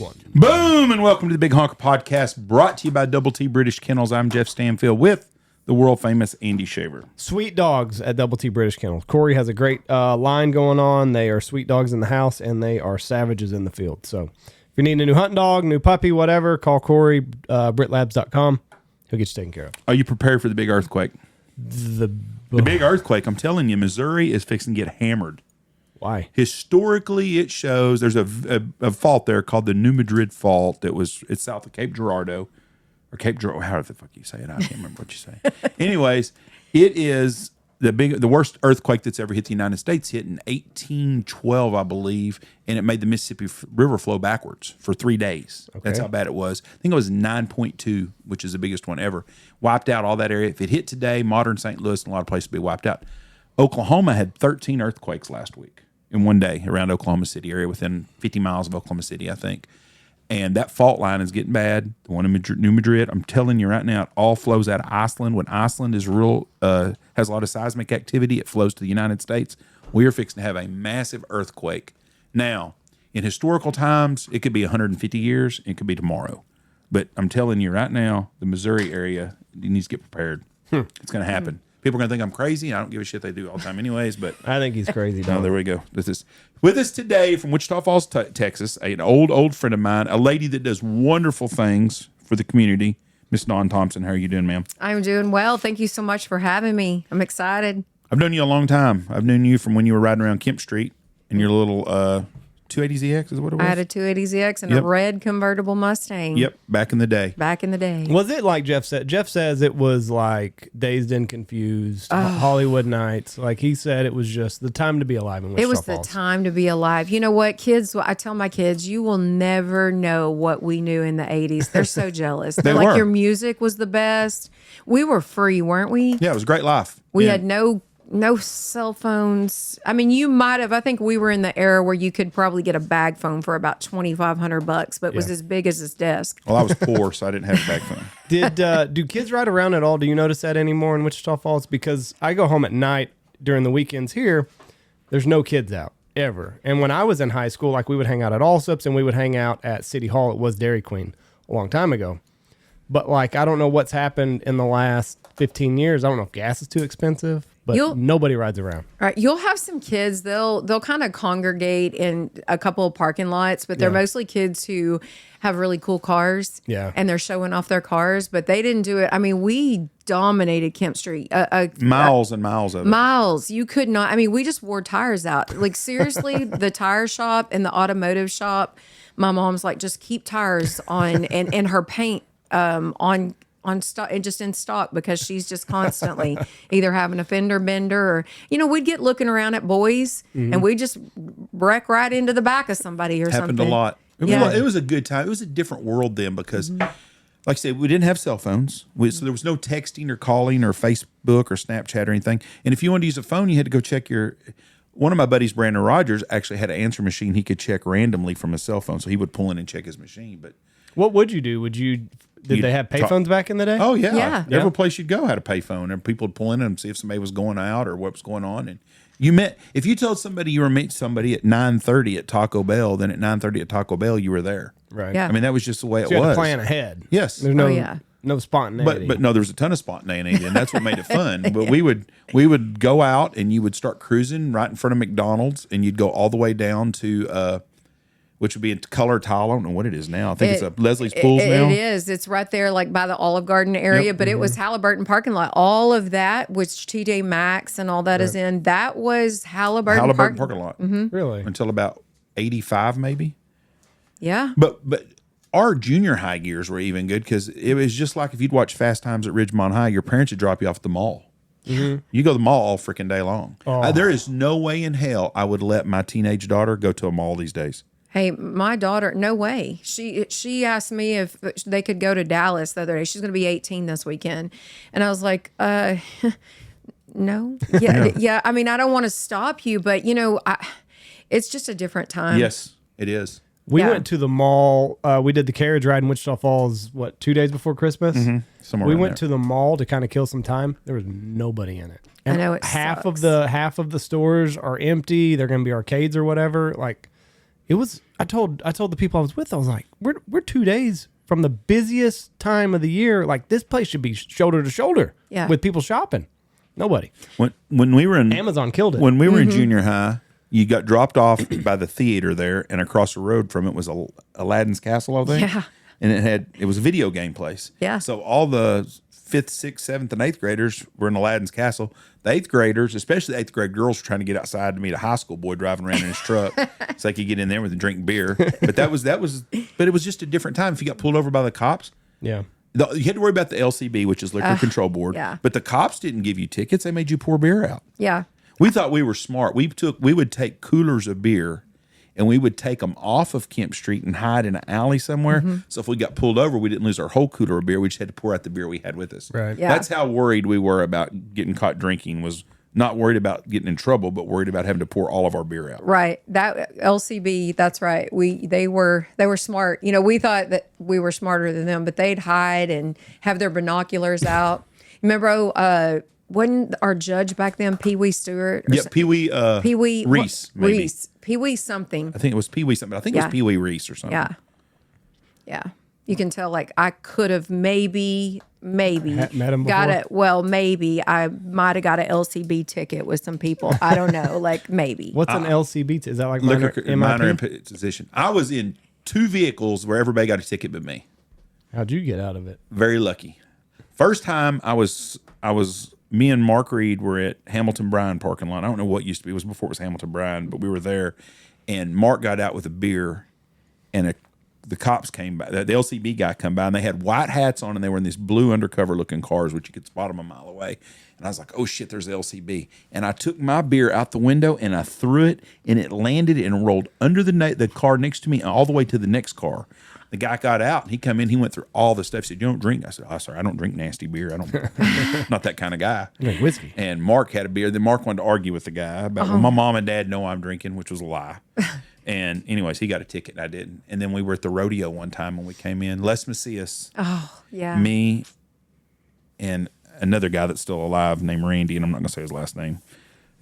one. Boom, and welcome to the Big Honker Podcast, brought to you by Double T British Kennels. I'm Jeff Stanfield with the world famous Andy Shaver. Sweet dogs at Double T British Kennels. Corey has a great line going on. They are sweet dogs in the house, and they are savages in the field. So if you need a new hunting dog, new puppy, whatever, call Corey, BritLabs.com. He'll get you taken care of. Are you prepared for the big earthquake? The big earthquake, I'm telling you, Missouri is fixing to get hammered. Why? Historically, it shows there's a fault there called the New Madrid Fault. It's south of Cape Girardeau. Or Cape Girardeau, how the fuck you say it? I can't remember what you say. Anyways, it is the worst earthquake that's ever hit the United States. Hit in 1812, I believe, and it made the Mississippi River flow backwards for 3 days. Okay. That's how bad it was. I think it was 9.2, which is the biggest one ever. Wiped out all that area. If it hit today, modern St. Louis and a lot of places would be wiped out. Oklahoma had 13 earthquakes last week in one day around Oklahoma City area, within 50 miles of Oklahoma City, I think. And that fault line is getting bad. The one in New Madrid, I'm telling you right now, it all flows out of Iceland. When Iceland is has a lot of seismic activity, it flows to the United States. We are fixing to have a massive earthquake. Now, in historical times, it could be 150 years. It could be tomorrow. But I'm telling you right now, the Missouri area needs to get prepared. It's going to happen. People are going to think I'm crazy. I don't give a shit. They do all the time anyways. But I think he's crazy. No, there we go. This is with us today from Wichita Falls, Texas, an old friend of mine, a lady that does wonderful things for the community, Miss Dawn Thompson. How are you doing, ma'am? I'm doing well. Thank you so much for having me. I'm excited. I've known you a long time. I've known you from when you were riding around Kemp Street in your little 280ZX is what it was? I had a 280ZX and a red convertible Mustang. Yep, back in the day. Back in the day. Was it like Jeff said? Jeff says it was like Dazed and Confused, Hollywood Nights. Like he said, it was just the time to be alive in Wichita It was Falls. the time to be alive. You know what, kids? I tell my kids, you will never know what we knew in the 80s. They're so jealous. They're like, your music was the best. We were free, weren't we? Yeah, it was a great life. We had no cell phones. I mean, you might have. I think we were in the era where you could probably get a bag phone for about $2,500, but it was as big as his desk. Well, I was poor, so I didn't have a bag phone. Do kids ride around at all? Do you notice that anymore in Wichita Falls? Because I go home at night during the weekends here. There's no kids out ever. And when I was in high school, like we would hang out at Allsup's and we would hang out at City Hall. It was Dairy Queen a long time ago. But like, I don't know what's happened in the last 15 years. I don't know if gas is too expensive. But nobody rides around. Right, you'll have some kids. They'll kind of congregate in a couple of parking lots, but they're mostly kids who have really cool cars. Yeah, and they're showing off their cars. But they didn't do it. I mean, we dominated Kemp Street. Miles and miles of it. Miles. You could not. I mean, we just wore tires out. Like seriously, the tire shop and the automotive shop. My mom's like, just keep tires on and her paint on stock and just in stock, because she's just constantly either having a fender bender or, we'd get looking around at boys and we'd just wreck right into the back of somebody or Happened something. a lot. It was a good time. It was a different world then because, like I said, we didn't have cell phones. So there was no texting or calling or Facebook or Snapchat or anything. And if you wanted to use a phone, you had to go check one of my buddies, Brandon Rogers, actually had an answer machine he could check randomly from a cell phone. So he would pull in and check his machine. But what would you do? Did they have payphones back in the day? Oh, yeah. Every place you'd go had a payphone, and people would pull in and see if somebody was going out or what was going on. And if you told somebody you were meeting somebody at 9:30 at Taco Bell, then at 9:30 at Taco Bell, you were there. Right. Yeah. I mean, that was just the way it You had was. to plan ahead. Yes. There's no spontaneity. But no, there was a ton of spontaneity, and that's what made it fun. But we would go out, and you would start cruising right in front of McDonald's, and you'd go all the way down to which would be in Color Tile. I don't know what it is now. I think it's a Leslie's Pools now. It is. It's right there, like by the Olive Garden area. But it was Halliburton parking lot. All of that, which TJ Maxx and all that is in, that was Halliburton parking lot. Really? Until about 85, maybe. Yeah. But our junior high years were even good because it was just like if you'd watch Fast Times at Ridgemont High, your parents would drop you off at the mall. You go to the mall all freaking day long. There is no way in hell I would let my teenage daughter go to a mall these days. Hey, my daughter, no way. She asked me if they could go to Dallas the other day. She's going to be 18 this weekend. And I was like, no. Yeah. I mean, I don't want to stop you, but, it's just a different time. Yes, it is. We went to the mall. We did the carriage ride in Wichita Falls, 2 days before Christmas? Somewhere we around went there. to the mall to kind of kill some time. There was nobody in it. And I know it half sucks. of the stores are empty. They're going to be arcades or whatever. Like, It was. I told the people I was with. I was like, we're 2 days from the busiest time of the year. Like this place should be shoulder to shoulder with people shopping. Nobody. When we were in Amazon killed it. When we were in junior high, you got dropped off by the theater there, and across the road from it was Aladdin's Castle, I think. Yeah. And it was a video game place. Yeah. So all the 5th, 6th, 7th, and 8th graders were in Aladdin's Castle. The 8th graders, especially the 8th grade girls, were trying to get outside to meet a high school boy driving around in his truck so they could get in there with and drink beer. But but it was just a different time. If you got pulled over by the cops, Yeah. you had to worry about the LCB, which is Liquor Control Board. Yeah. But the cops didn't give you tickets; they made you pour beer out. Yeah. We thought we were smart. We would take coolers of beer, and we would take them off of Kemp Street and hide in an alley somewhere. So if we got pulled over, we didn't lose our whole cooler of beer. We just had to pour out the beer we had with us. Right. Yeah. That's how worried we were about getting caught drinking. Was not worried about getting in trouble, but worried about having to pour all of our beer out. Right. That LCB, that's right. They were smart. You know, we thought that we were smarter than them, but they'd hide and have their binoculars out. Remember, wasn't our judge back then Pee Wee Stewart? Yeah, Pee Wee Reese, maybe. Reese. Pee Wee something. I think it was Pee Wee something. I think it was Pee Wee Reese or something. Yeah. Yeah. You can tell, like, I could have maybe Met him got before? it. Well, maybe I might have got an LCB ticket with some people. I don't know. Like, maybe. What's an LCB? Is that like Minor MIP? imposition. I was in 2 vehicles where everybody got a ticket but me. How'd you get out of it? Very lucky. First time me and Mark Reed were at Hamilton Bryan parking lot. I don't know what used to be. It was before it was Hamilton Bryan, but we were there, and Mark got out with a beer, and the cops came by. The LCB guy come by, and they had white hats on, and they were in these blue undercover looking cars, which you could spot them a mile away. And I was like, oh shit, there's the LCB. And I took my beer out the window and I threw it, and it landed and rolled under the car next to me all the way to the next car. The guy got out, and he come in. He went through all the stuff. He said, "You don't drink?" I said, "Oh, sorry, I don't drink nasty beer. I don't, not that kind of guy." You drink whiskey. And Mark had a beer. Then Mark wanted to argue with the guy about, well, my mom and dad know I'm drinking, which was a lie. And anyways, he got a ticket, and I didn't. And then we were at the rodeo one time when we came in. Les Macias, Yeah. me, and another guy that's still alive named Randy, and I'm not going to say his last name.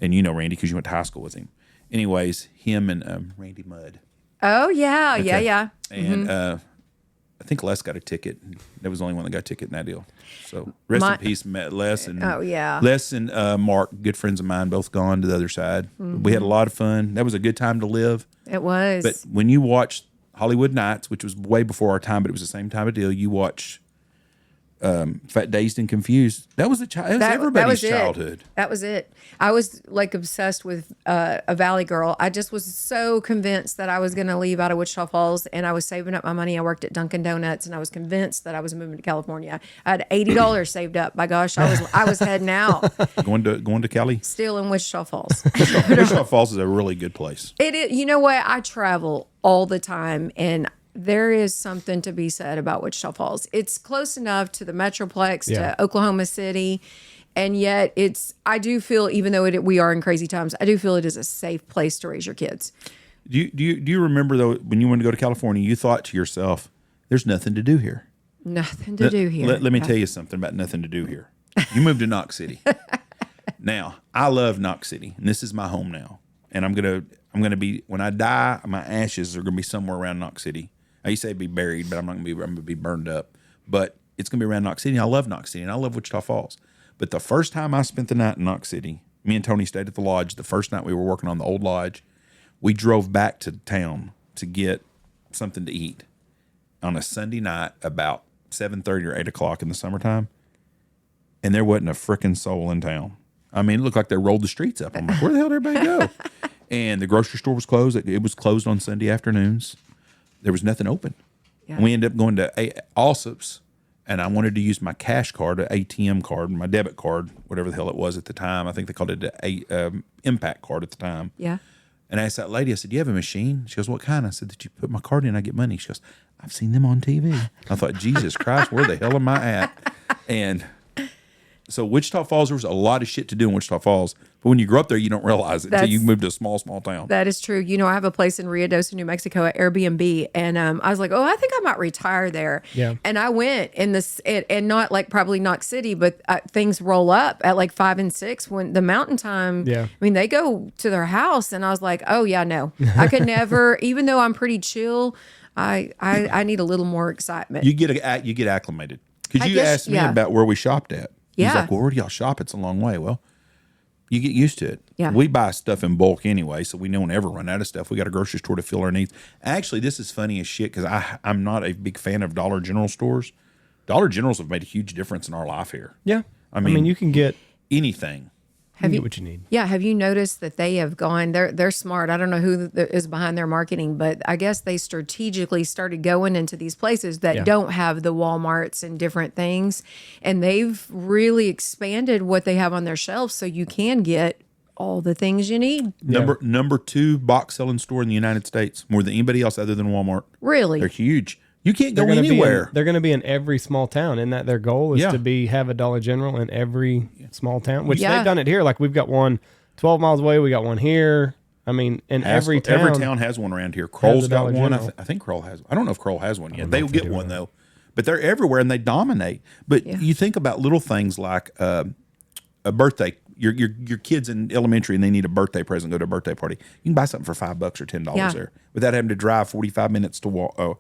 And you know Randy because you went to high school with him. Anyways, him and Randy Mudd. Oh, yeah. Okay. Yeah, yeah. And I think Les got a ticket. That was the only one that got a ticket in that deal. So rest in peace, Les and Les and Mark, good friends of mine, both gone to the other side. We had a lot of fun. That was a good time to live. It was. But when you watch Hollywood Nights, which was way before our time, but it was the same time of deal, you watch Fat Dazed and Confused. That was everybody's childhood. That was it. I was like obsessed with a Valley Girl. I just was so convinced that I was going to leave out of Wichita Falls, and I was saving up my money. I worked at Dunkin' Donuts, and I was convinced that I was moving to California. I had $80 saved up. By gosh, I was heading out. Going to Cali. Still in Wichita Falls. Wichita Falls is a really good place. It is. You know what? I travel all the time, and there is something to be said about Wichita Falls. It's close enough to the Metroplex, to Oklahoma City, and yet I do feel, even though we are in crazy times, I do feel it is a safe place to raise your kids. Do you remember, though, when you wanted to go to California, you thought to yourself, there's nothing to do here. Nothing to do here. Let me tell you something about nothing to do here. You moved to Knox City. Now, I love Knox City, and this is my home now. And I'm gonna be, when I die, my ashes are gonna be somewhere around Knox City. I used to say be buried, but I'm gonna be burned up. But it's gonna be around Knox City. I love Knox City, and I love Wichita Falls. But the first time I spent the night in Knox City, me and Tony stayed at the lodge. The first night we were working on the old lodge, we drove back to town to get something to eat on a Sunday night about 7:30 or 8 o'clock in the summertime, and there wasn't a frickin' soul in town. I mean, it looked like they rolled the streets up. I'm like, where the hell did everybody go? And the grocery store was closed. It was closed on Sunday afternoons. There was nothing open. Yeah. And we ended up going to Allsup's, and I wanted to use my cash card, an ATM card, my debit card, whatever the hell it was at the time. I think they called it an Impact card at the time. Yeah. And I asked that lady, I said, "Do you have a machine?" She goes, "What kind?" I said, "That you put my card in, I get money." She goes, "I've seen them on TV." I thought, Jesus Christ, where the hell am I at? And So Wichita Falls, there was a lot of shit to do in Wichita Falls. But when you grow up there, you don't realize it until you move to a small town. That is true. You know, I have a place in Ruidoso, New Mexico at Airbnb. And I was like, oh, I think I might retire there. Yeah. And I went in this, and not like probably Knox City, but things roll up at like 5 and 6 when the mountain time. Yeah. I mean, they go to their house. And I was like, oh, yeah, no. I could never, even though I'm pretty chill, I need a little more excitement. You get acclimated. Because you guess, asked me about where we shopped at. Yeah. He's like, well, where do y'all shop? It's a long way. Well, you get used to it. Yeah. We buy stuff in bulk anyway, so we don't ever run out of stuff. We got a grocery store to fill our needs. Actually, this is funny as shit because I'm not a big fan of Dollar General stores. Dollar Generals have made a huge difference in our life here. Yeah. I mean, you can get anything. what you need. Yeah, have you noticed that they have gone? They're smart. I don't know who is behind their marketing, but I guess they strategically started going into these places that don't have the Walmarts and different things, and they've really expanded what they have on their shelves, so you can get all the things you need. Number 2 box selling store in the United States, more than anybody else other than Walmart. Really, They're huge. You can't go They're gonna anywhere. they're going to be in every small town. Isn't that their goal? Is to have a Dollar General in every small town, which they've done it here. Like we've got one 12 miles away. We got one here. I mean, in every town has one around here. Kroll's got one. I think Kroll has. I don't know if Kroll has one yet. They'll get one though, but they're everywhere and they dominate. But you think about little things like a birthday. Your kids in elementary and they need a birthday present. Go to a birthday party. You can buy something for $5 or $10 there without having to drive 45 minutes to walk. Oh,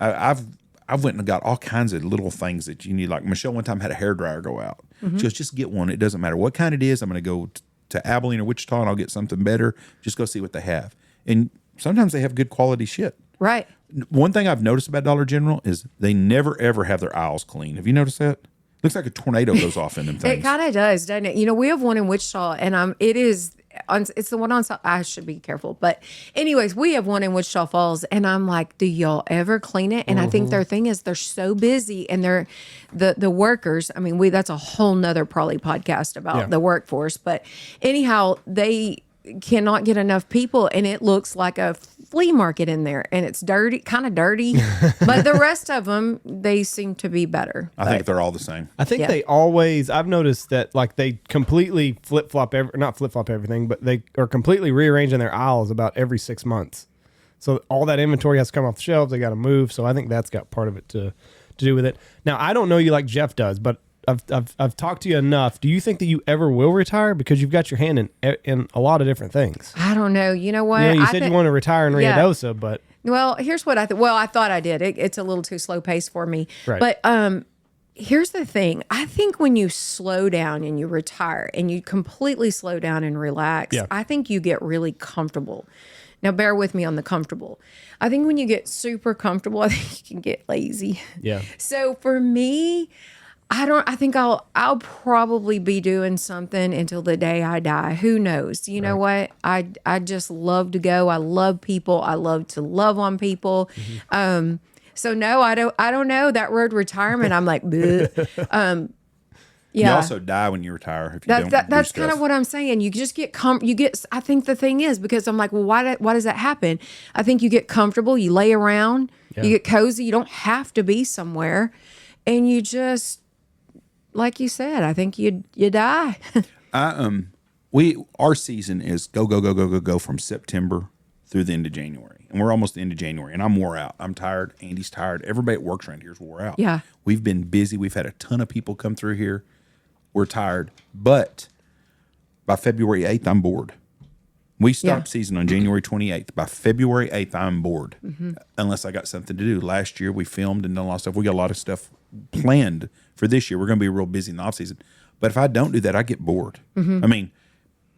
I've went and got all kinds of little things that you need. Like Michelle one time had a hairdryer go out. She goes, just get one. It doesn't matter what kind it is. I'm going to go to Abilene or Wichita and I'll get something better. Just go see what they have. And sometimes they have good quality shit. right? One thing I've noticed about Dollar General is they never ever have their aisles clean. Have you noticed that? Looks like a tornado goes off in them things. It kind of does, doesn't it? You know, we have one in Wichita, and it's the one on. I should be careful, but anyways, we have one in Wichita Falls, and I'm like, do y'all ever clean it? And I think their thing is they're so busy, and they're the workers. I mean, that's a whole nother probably podcast about the workforce, but anyhow, they cannot get enough people, and it looks like a flea market in there, and it's kind of dirty, but the rest of them, they seem to be better. I think they're all the same. I think they always, I've noticed that like they completely not flip flop everything, but they are completely rearranging their aisles about every 6 months. So all that inventory has to come off the shelves. They got to move. So I think that's got part of it to do with it. Now, I don't know you like Jeff does, but I've talked to you enough. Do you think that you ever will retire? Because you've got your hand in a lot of different things. I don't know. You know what? You said you want to retire in Ruidoso, but... Well, here's what I thought. Well, I thought I did. It's a little too slow paced for me. Right. But here's the thing. I think when you slow down and you retire and you completely slow down and relax, I think you get really comfortable. Now, bear with me on the comfortable. I think when you get super comfortable, I think you can get lazy. Yeah. So for me... I think I'll probably be doing something until the day I die. Who knows? You know what? I just love to go. I love people. I love to love on people. Mm-hmm. So no, I don't know that word retirement. I'm like, yeah. You also die when you retire if you don't. That's kind of what I'm saying. You just get I think the thing is, because I'm like, well, why does that happen? I think you get comfortable. You lay around. Yeah. You get cozy. You don't have to be somewhere, and you just. Like you said, I think you die. Our season is go from September through the end of January, and we're almost the end of January, and I'm wore out. I'm tired. Andy's tired. Everybody that works around here is wore out. Yeah, we've been busy. We've had a ton of people come through here. We're tired, but by February 8th, I'm bored. We stopped season on January 28th. By February 8th, I'm bored, unless I got something to do. Last year, we filmed and done a lot of stuff. We got a lot of stuff planned for this year. We're going to be real busy in the off season. But if I don't do that, I get bored. I mean,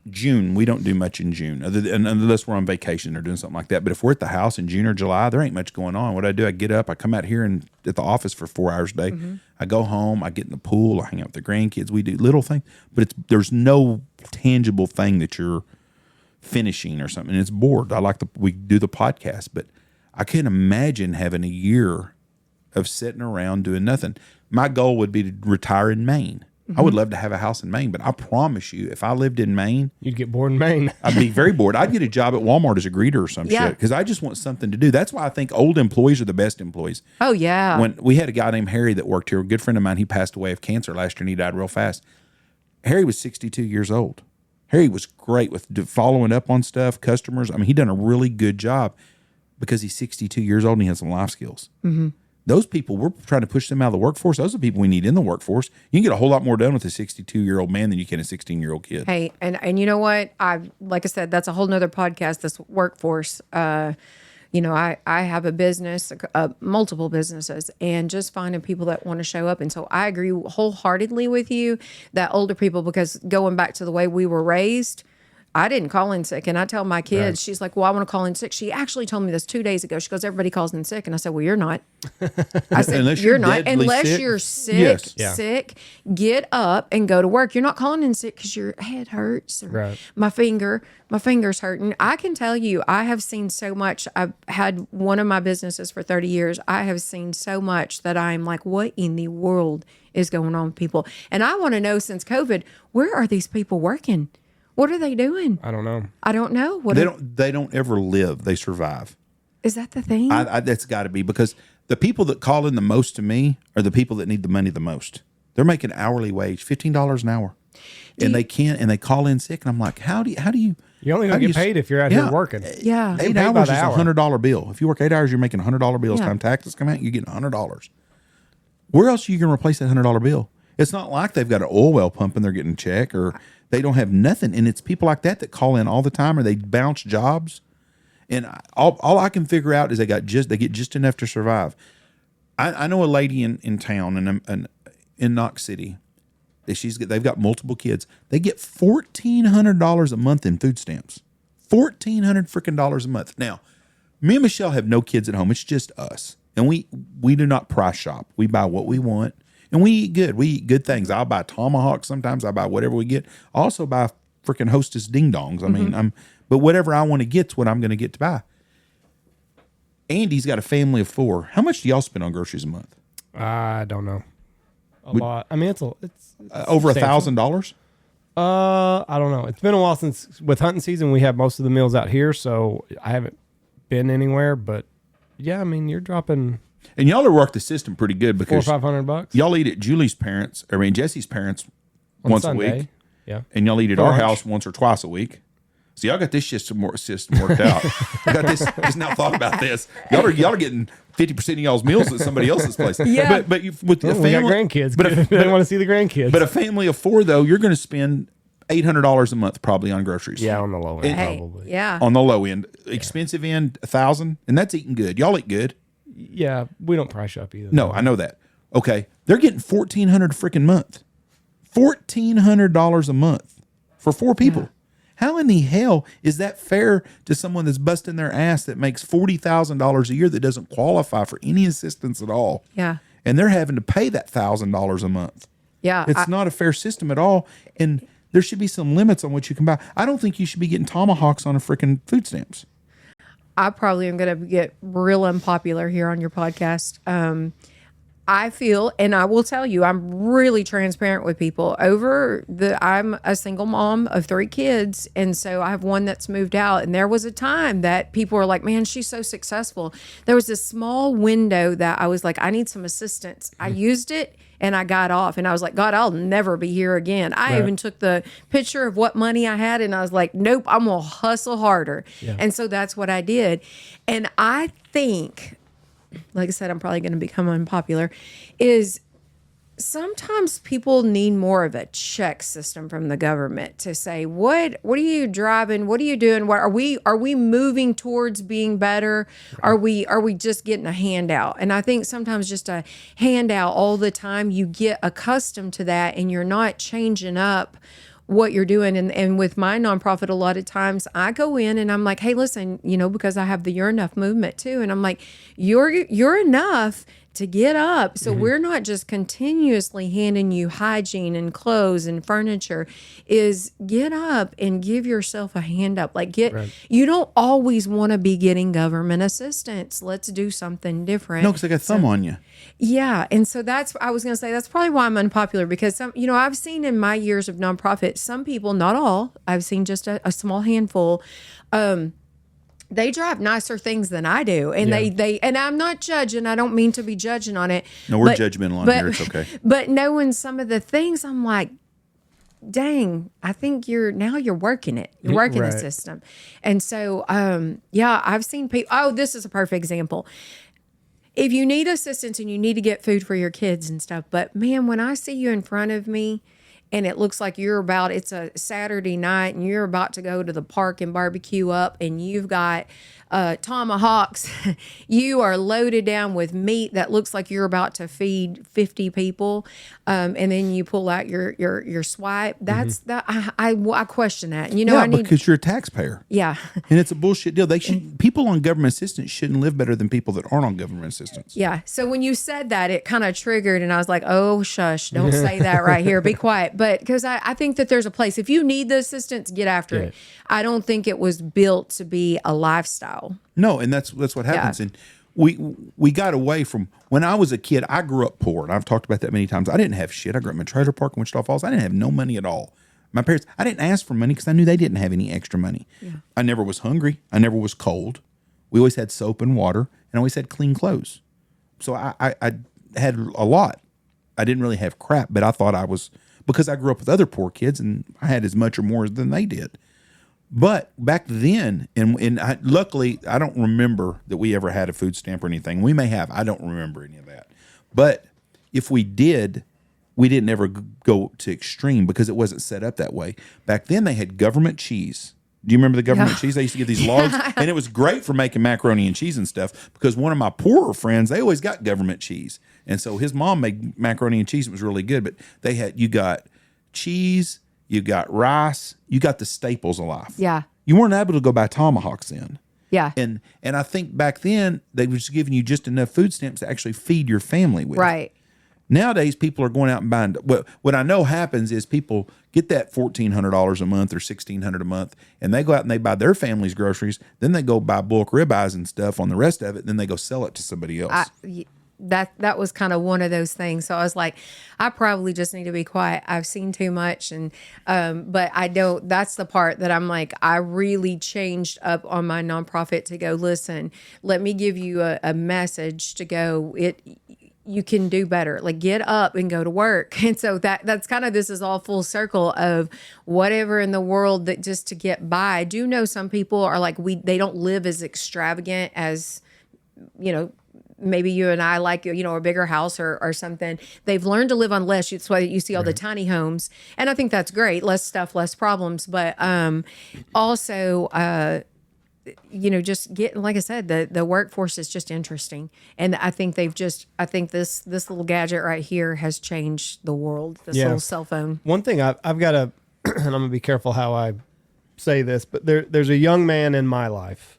June, we don't do much in June, unless we're on vacation or doing something like that. But if we're at the house in June or July, there ain't much going on. What I do, I get up, I come out here and at the office for 4 hours a day. I go home, I get in the pool, I hang out with the grandkids. We do little things, but there's no tangible thing that you're finishing or something. It's bored. We do the podcast, but I can't imagine having a year of sitting around doing nothing. My goal would be to retire in Maine. I would love to have a house in Maine, but I promise you, if I lived in Maine, You'd get bored in Maine. I'd be very bored. I'd get a job at Walmart as a greeter or some Yeah. shit because I just want something to do. That's why I think old employees are the best employees. Oh yeah. When we had a guy named Harry that worked here, a good friend of mine, he passed away of cancer last year and he died real fast. Harry was 62 years old. Harry was great with following up on stuff, customers. I mean, he done a really good job because he's 62 years old and he has some life skills. Those people, we're trying to push them out of the workforce. Those are the people we need in the workforce. You can get a whole lot more done with a 62-year-old man than you can a 16-year-old kid. Hey, and you know what? Like I said, that's a whole nother podcast, this workforce. I have a business, multiple businesses, and just finding people that want to show up. And so I agree wholeheartedly with you that older people, because going back to the way we were raised, I didn't call in sick. And I tell my kids, she's like, well, I want to call in sick. She actually told me this 2 days ago. She goes, everybody calls in sick. And I said, well, you're not. I said, Unless you're you're not. deadly Unless sick. you're sick, Yes. Yeah. sick, get up and go to work. You're not calling in sick because your head hurts or Right. my finger's hurting. I can tell you, I have seen so much. I've had one of my businesses for 30 years. I have seen so much that I'm like, what in the world is going on with people? And I want to know, since COVID, where are these people working? What are they doing? I don't know. I don't know. They don't ever live. They survive. Is that the thing? That's got to be, because the people that call in the most to me are the people that need the money the most. They're making hourly wage, $15 an hour, and they call in sick. And I'm like, how do you? You're only going to get paid if you're out here working. Yeah. 8 paid by hours the is hour. $100 bill. If you work 8 hours, you're making $100 bills. Yeah. Time taxes come out, you're getting $100. Where else are you going to replace that $100 bill? It's not like they've got an oil well pump and they're getting a check, or they don't have nothing. And it's people like that call in all the time, or they bounce jobs. And all I can figure out is they get just enough to survive. I know a lady in town in Knox City. They've got multiple kids. They get $1,400 a month in food stamps. $1,400 freaking dollars a month. Now, me and Michelle have no kids at home. It's just us, and we do not price shop. We buy what we want, and we eat good. We eat good things. I'll buy tomahawk sometimes. I buy whatever we get. I also buy freaking Hostess ding dongs. I mean, but whatever I want to get's what I'm going to get to buy. Andy's got a family of 4. How much do y'all spend on groceries a month? I don't know. A lot. I mean, it's Over substantial. $1,000. I don't know. It's been a while since, with hunting season, we have most of the meals out here, so I haven't been anywhere. But yeah, I mean, you're dropping And y'all are work the system pretty good $400 or because $500 y'all eat at Jesse's parents on once Sunday. a week, Yeah. and y'all eat at For our lunch. house once or twice a week. So y'all got this system worked out. I got this. Just now thought about this. Y'all are getting 50% of y'all's meals at somebody else's place. Yeah. But with the Oh, we got family, grandkids. But They want to see the grandkids. But a family of 4 though, you're going to spend $800 a month probably on groceries. yeah, on the low end, Hey, probably. yeah. On the low end, expensive end $1,000, and that's eating good. Y'all eat good. Yeah, we don't price shop either. No, I know that. Okay, they're getting $1,400 freaking month. $1,400 a month for 4 people. How in the hell is that fair to someone that's busting their ass that makes $40,000 a year that doesn't qualify for any assistance at all? Yeah. And they're having to pay that $1,000 a month. Yeah. It's not a fair system at all. And there should be some limits on what you can buy. I don't think you should be getting tomahawks on a freaking food stamps. I probably am going to get real unpopular here on your podcast. I feel, and I will tell you, I'm really transparent with people. I'm a single mom of 3 kids, and so I have one that's moved out. And there was a time that people were like, "Man, she's so successful." There was this small window that I was like, "I need some assistance." I used it, and I got off, and I was like, "God, I'll never be here again." I even took the picture of what money I had, and I was like, "Nope, I'm gonna hustle harder." And so that's what I did. And I think, like I said, I'm probably going to become unpopular, is sometimes people need more of a check system from the government to say, what are you driving? What are you doing? What are we moving towards being better? Right. Are we just getting a handout? And I think sometimes just a handout all the time, you get accustomed to that and you're not changing up what you're doing. And with my nonprofit, a lot of times I go in and I'm like, hey, listen, because I have the You're Enough movement too. And I'm like, you're enough to get up. So we're not just continuously handing you hygiene and clothes and furniture. Is get up and give yourself a hand up. Like you don't always want to be getting government assistance. Let's do something different. No, because I got thumb on you. Yeah. And so I was going to say, that's probably why I'm unpopular, because I've seen in my years of nonprofit, some people, not all, I've seen just a small handful, they drive nicer things than I do. And they and I'm not judging. I don't mean to be judging on it. No, we're judgmental on here. It's okay. But knowing some of the things, I'm like, dang, I think you're working it. You're working the system. And so, I've seen people, this is a perfect example. If you need assistance and you need to get food for your kids and stuff, but man, when I see you in front of me and it looks like it's a Saturday night and you're about to go to the park and barbecue up and you've got tomahawks, you are loaded down with meat that looks like you're about to feed 50 people, and then you pull out your swipe. That's that I question that. Because you're a taxpayer. Yeah. And it's a bullshit deal. People on government assistance shouldn't live better than people that aren't on government assistance. Yeah. So when you said that, it kind of triggered, and I was like, oh, shush, don't say that right here. Be quiet. But because I think that there's a place. If you need the assistance, get after it. I don't think it was built to be a lifestyle. No, and that's what happens. And we got away from, when I was a kid, I grew up poor, and I've talked about that many times. I didn't have shit. I grew up in a trailer park in Wichita Falls. I didn't have no money at all. My parents, I didn't ask for money because I knew they didn't have any extra money. Yeah. I never was hungry. I never was cold. We always had soap and water, and I always had clean clothes. So I had a lot. I didn't really have crap, but I thought I was, because I grew up with other poor kids, and I had as much or more than they did. But back then, luckily, I don't remember that we ever had a food stamp or anything. We may have. I don't remember any of that. But if we did, we didn't ever go to extreme because it wasn't set up that way. Back then, they had government cheese. Do you remember the government cheese? They used to get these logs, and it was great for making macaroni and cheese and stuff, because one of my poorer friends, they always got government cheese. And so his mom made macaroni and cheese. It was really good. But you got cheese, you got rice, you got the staples of life. Yeah. You weren't able to go buy tomahawks then. Yeah. And I think back then they were just giving you just enough food stamps to actually feed your family with. Right. Nowadays, people are going out and buying. What I know happens is people get that $1,400 a month or $1,600 a month, and they go out and they buy their family's groceries. Then they go buy bulk ribeyes and stuff on the rest of it. And then they go sell it to somebody else. That was kind of one of those things. So I was like, I probably just need to be quiet. I've seen too much, and but I don't. That's the part that I'm like, I really changed up on my nonprofit to go, listen, let me give you a message to go. You can do better. Like, get up and go to work. And so that's kind of, this is all full circle of whatever in the world that just to get by. I do know some people are like, they don't live as extravagant as, maybe you and I, like, a bigger house or something. They've learned to live on less. That's why you see all the tiny homes. And I think that's great. Less stuff, less problems. But also, just getting, like I said, the workforce is just interesting. And I think this little gadget right here has changed the world, this little cell phone. One thing I've got to, and I'm going to be careful how I say this, but there's a young man in my life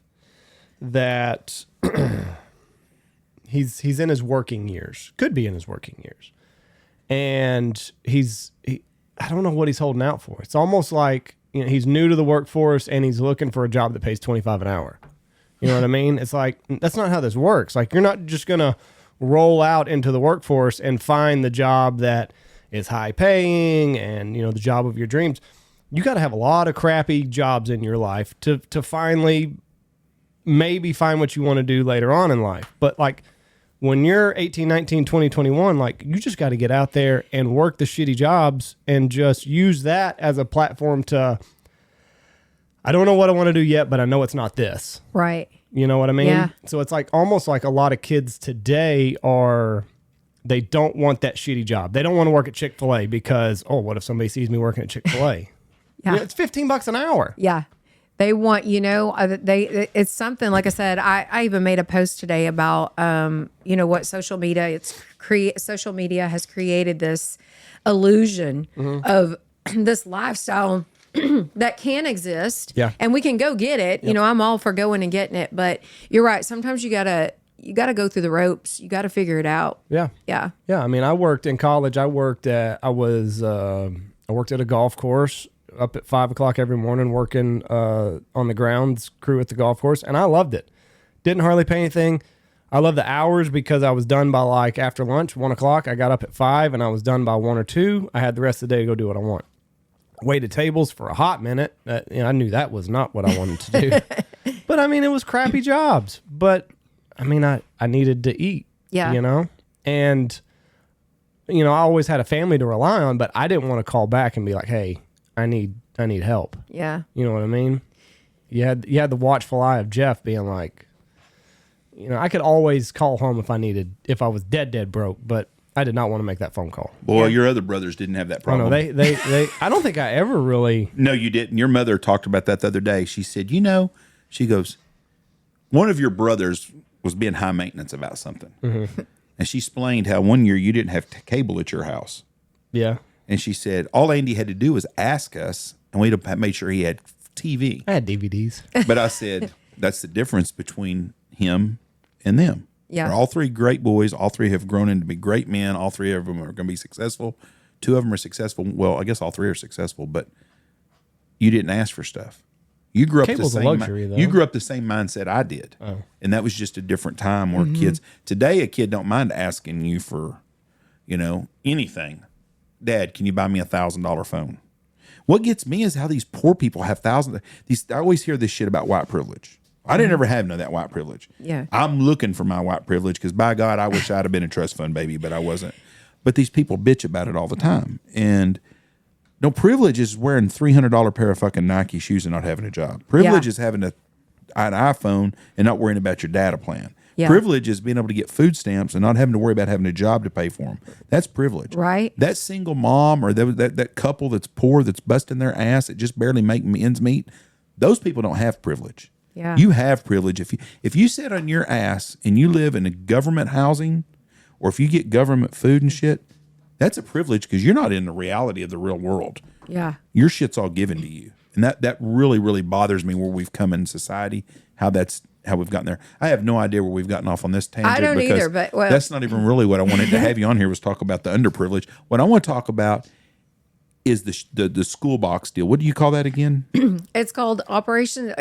that he's in his working years, could be in his working years. And I don't know what he's holding out for. It's almost like, he's new to the workforce and he's looking for a job that pays $25 an hour. You know what I mean? It's like, that's not how this works. Like, you're not just going to roll out into the workforce and find the job that is high paying and, the job of your dreams. You got to have a lot of crappy jobs in your life to finally maybe find what you want to do later on in life. But like, when you're 18, 19, 20, 21, like, you just got to get out there and work the shitty jobs and just use that as a platform to, I don't know what I want to do yet, but I know it's not this. Right. You know what I mean? Yeah. So it's like almost like a lot of kids today they don't want that shitty job. They don't want to work at Chick-fil-A because, what if somebody sees me working at Chick-fil-A? Yeah. It's $15 an hour. Yeah. They want, it's something, like I said, I even made a post today about, what social media, social media has created this illusion of this lifestyle that can exist. Yeah. And we can go get it. Yep. I'm all for going and getting it, but you're right. Sometimes you gotta you got to go through the ropes. You got to figure it out. Yeah. Yeah. Yeah. I mean, I worked in college. I worked at a golf course up at 5 o'clock every morning working on the grounds crew at the golf course. And I loved it. Didn't hardly pay anything. I love the hours because I was done by like after lunch, 1 o'clock. I got up at 5 and I was done by 1 or 2. I had the rest of the day to go do what I want. Waited tables for a hot minute. I knew that was not what I wanted to do. But I mean, it was crappy jobs. But I mean, I needed to eat. Yeah. You know? And, you know, I always had a family to rely on, but I didn't want to call back and be like, hey, I need help. Yeah. You know what I mean? You had the watchful eye of Jeff being like, you know, I could always call home if I was dead broke, but I did not want to make that phone call. Boy, your other brothers didn't have that Oh problem. no, they I don't think I ever really. No, you didn't. Your mother talked about that the other day. She said, you know, she goes, one of your brothers was being high maintenance about something. Mm-hmm. And she explained how one year you didn't have cable at your house. Yeah. And she said, all Andy had to do was ask us, and we'd have made sure he had TV. I had DVDs. But I said, that's the difference between him and them. Yeah. They're all three great boys. All three have grown into be great men. All three of them are going to be successful. 2 of them are successful. Well, I guess all 3 are successful, but you didn't ask for stuff. You grew up Cable's the a same luxury, though. You grew up the same mindset I did. Oh. And that was just a different time where kids today a kid don't mind asking you for, you know, anything. Dad, can you buy me $1,000 phone? What gets me is how these poor people have thousands. I always hear this shit about white privilege. I didn't ever have none of that white privilege. Yeah. I'm looking for my white privilege because by God, I wish I'd have been a trust fund baby, but I wasn't. But these people bitch about it all the time. And no, privilege is wearing $300 pair of fucking Nike shoes and not having a job. Privilege is having an iPhone and not worrying about your data plan. Yeah. Privilege is being able to get food stamps and not having to worry about having a job to pay for them. That's privilege. Right. That single mom or that couple that's poor, that's busting their ass, that just barely make ends meet, those people don't have privilege. Yeah. You have privilege. If you sit on your ass and you live in a government housing or if you get government food and shit, that's a privilege because you're not in the reality of the real world. Yeah. Your shit's all given to you. And that really, really bothers me where we've come in society, how we've gotten there. I have no idea where we've gotten off on this tangent. I don't because either, but that's not even really what I wanted to have you on here was talk about the underprivileged. What I want to talk about is the school box deal. What do you call that again? It's called Operation.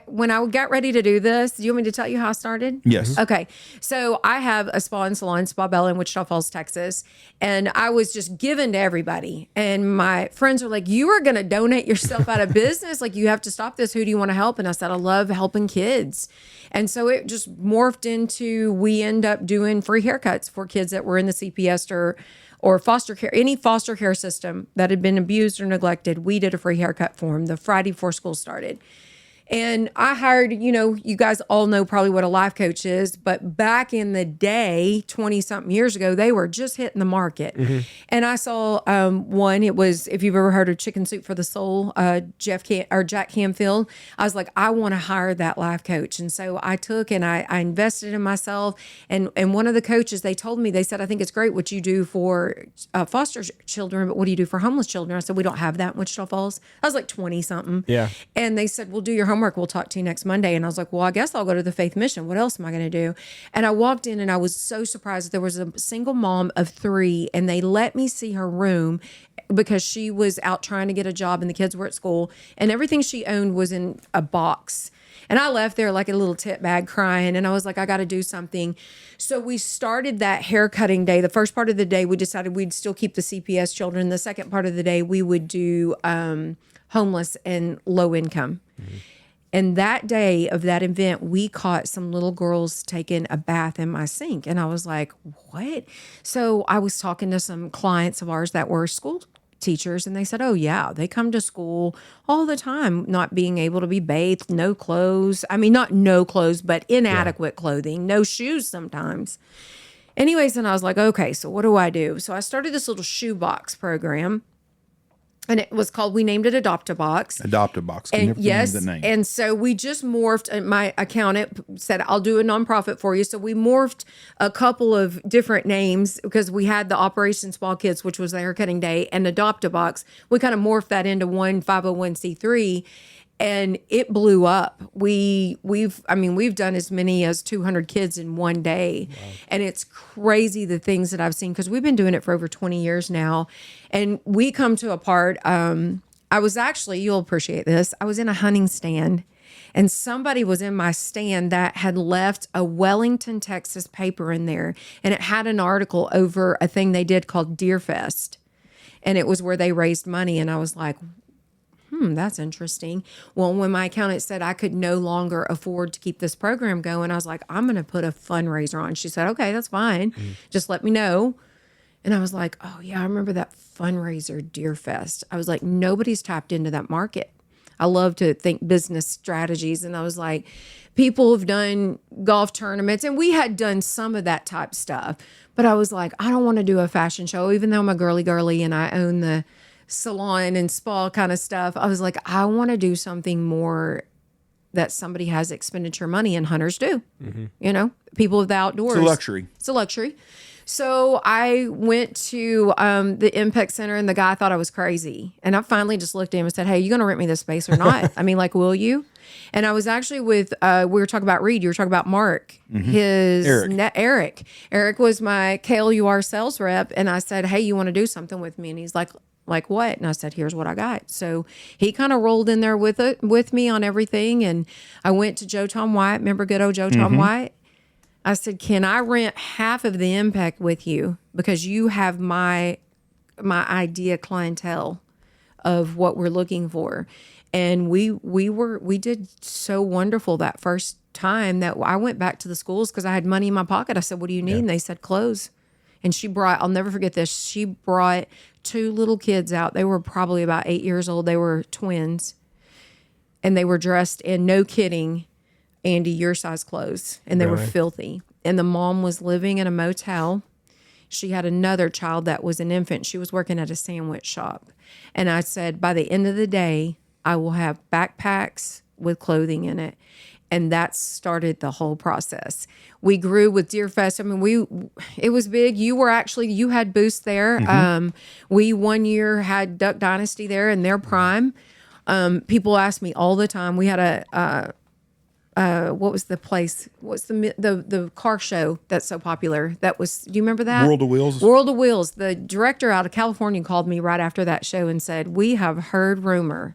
When I got ready to do this, do you want me to tell you how I started? Yes. Okay. So I have a spa and salon, Spa Bella in Wichita Falls, Texas. And I was just given to everybody. And my friends are like, you are going to donate yourself out of business. Like, you have to stop this. Who do you want to help? And I said, I love helping kids. And so it just morphed into, we end up doing free haircuts for kids that were in the CPS or foster care, any foster care system that had been abused or neglected. We did a free haircut for them the Friday before school started. And I hired, you guys all know probably what a life coach is, but back in the day, 20 something years ago, they were just hitting the market. Mm-hmm. And I saw one, it was, if you've ever heard of Chicken Soup for the Soul, Jack Canfield, I was like, I want to hire that life coach. And so I took and I invested in myself. And one of the coaches, they told me, they said, I think it's great what you do for foster children, but what do you do for homeless children? I said, we don't have that in Wichita Falls. I was like 20 something. Yeah. And they said, well, do your homework. We'll talk to you next Monday. And I was like, well, I guess I'll go to the Faith Mission. What else am I going to do? And I walked in and I was so surprised. There was a single mom of 3 and they let me see her room because she was out trying to get a job and the kids were at school and everything she owned was in a box. And I left there like a little tit bag crying. And I was like, I got to do something. So we started that hair cutting day. The first part of the day, we decided we'd still keep the CPS children. The second part of the day, we would do homeless and low income. Mm-hmm. And that day of that event, we caught some little girls taking a bath in my sink. And I was like, what? So I was talking to some clients of ours that were school teachers, and they said, oh, yeah, they come to school all the time, not being able to be bathed, no clothes. I mean, not no clothes, but inadequate clothing, no shoes sometimes. Anyways, and I was like, okay, so what do I do? So I started this little shoebox program. And it was called, we named it Adopt-A-Box. Adopt-A-Box. And yes, the name. and so we just morphed, my accountant said, I'll do a nonprofit for you. So we morphed a couple of different names because we had the Operation Small Kids, which was the haircutting day, and Adopt-A-Box. We kind of morphed that into one 501c3. and it blew up. We've done as many as 200 kids in one day. Wow. And it's crazy the things that I've seen, because we've been doing it for over 20 years now. And we come to a part, I was actually, you'll appreciate this, I was in a hunting stand, and somebody was in my stand that had left a Wellington, Texas paper in there, and it had an article over a thing they did called Deer Fest. And it was where they raised money. And I was like, that's interesting. Well, when my accountant said I could no longer afford to keep this program going, I was like, I'm going to put a fundraiser on. She said, okay, that's fine. Just let me know. And I was like, oh yeah, I remember that fundraiser, Deer Fest. I was like, nobody's tapped into that market. I love to think business strategies. And I was like, people have done golf tournaments, and we had done some of that type stuff. But I was like, I don't want to do a fashion show, even though I'm a girly and I own the salon and spa kind of stuff. I was like, I want to do something more that somebody has expenditure money, and hunters do. You know, people of the outdoors. It's a luxury. It's a luxury. So I went to the Impact Center, and the guy thought I was crazy. And I finally just looked at him and said, hey, you going to rent me this space or not? I mean, like, will you? And I was actually with, we were talking about Reed, you were talking about Mark, Eric. Eric was my KLUR sales rep. And I said, hey, you want to do something with me? And he's like what? And I said, here's what I got. So he kind of rolled in there with me on everything. And I went to Joe Tom White. Remember good old Joe Tom White? I said, can I rent half of the Impact with you? Because you have my idea clientele of what we're looking for. And we did so wonderful that first time that I went back to the schools because I had money in my pocket. I said, what do you need? And they said, clothes. And she brought, I'll never forget this, she brought 2 little kids out. They were probably about 8 years old. They were twins. And they were dressed in, no kidding, Andy, your size clothes. And they were filthy. And the mom was living in a motel. She had another child that was an infant. She was working at a sandwich shop. And I said, by the end of the day, I will have backpacks with clothing in it. And that started the whole process. We grew with Deer Fest. I mean, it was big. You had booths there. We one year had Duck Dynasty there in their prime. People ask me all the time. We had what was the place? What's the car show that's so popular? That was, do you remember that? World of Wheels. World of Wheels. The director out of California called me right after that show and said, we have heard rumor.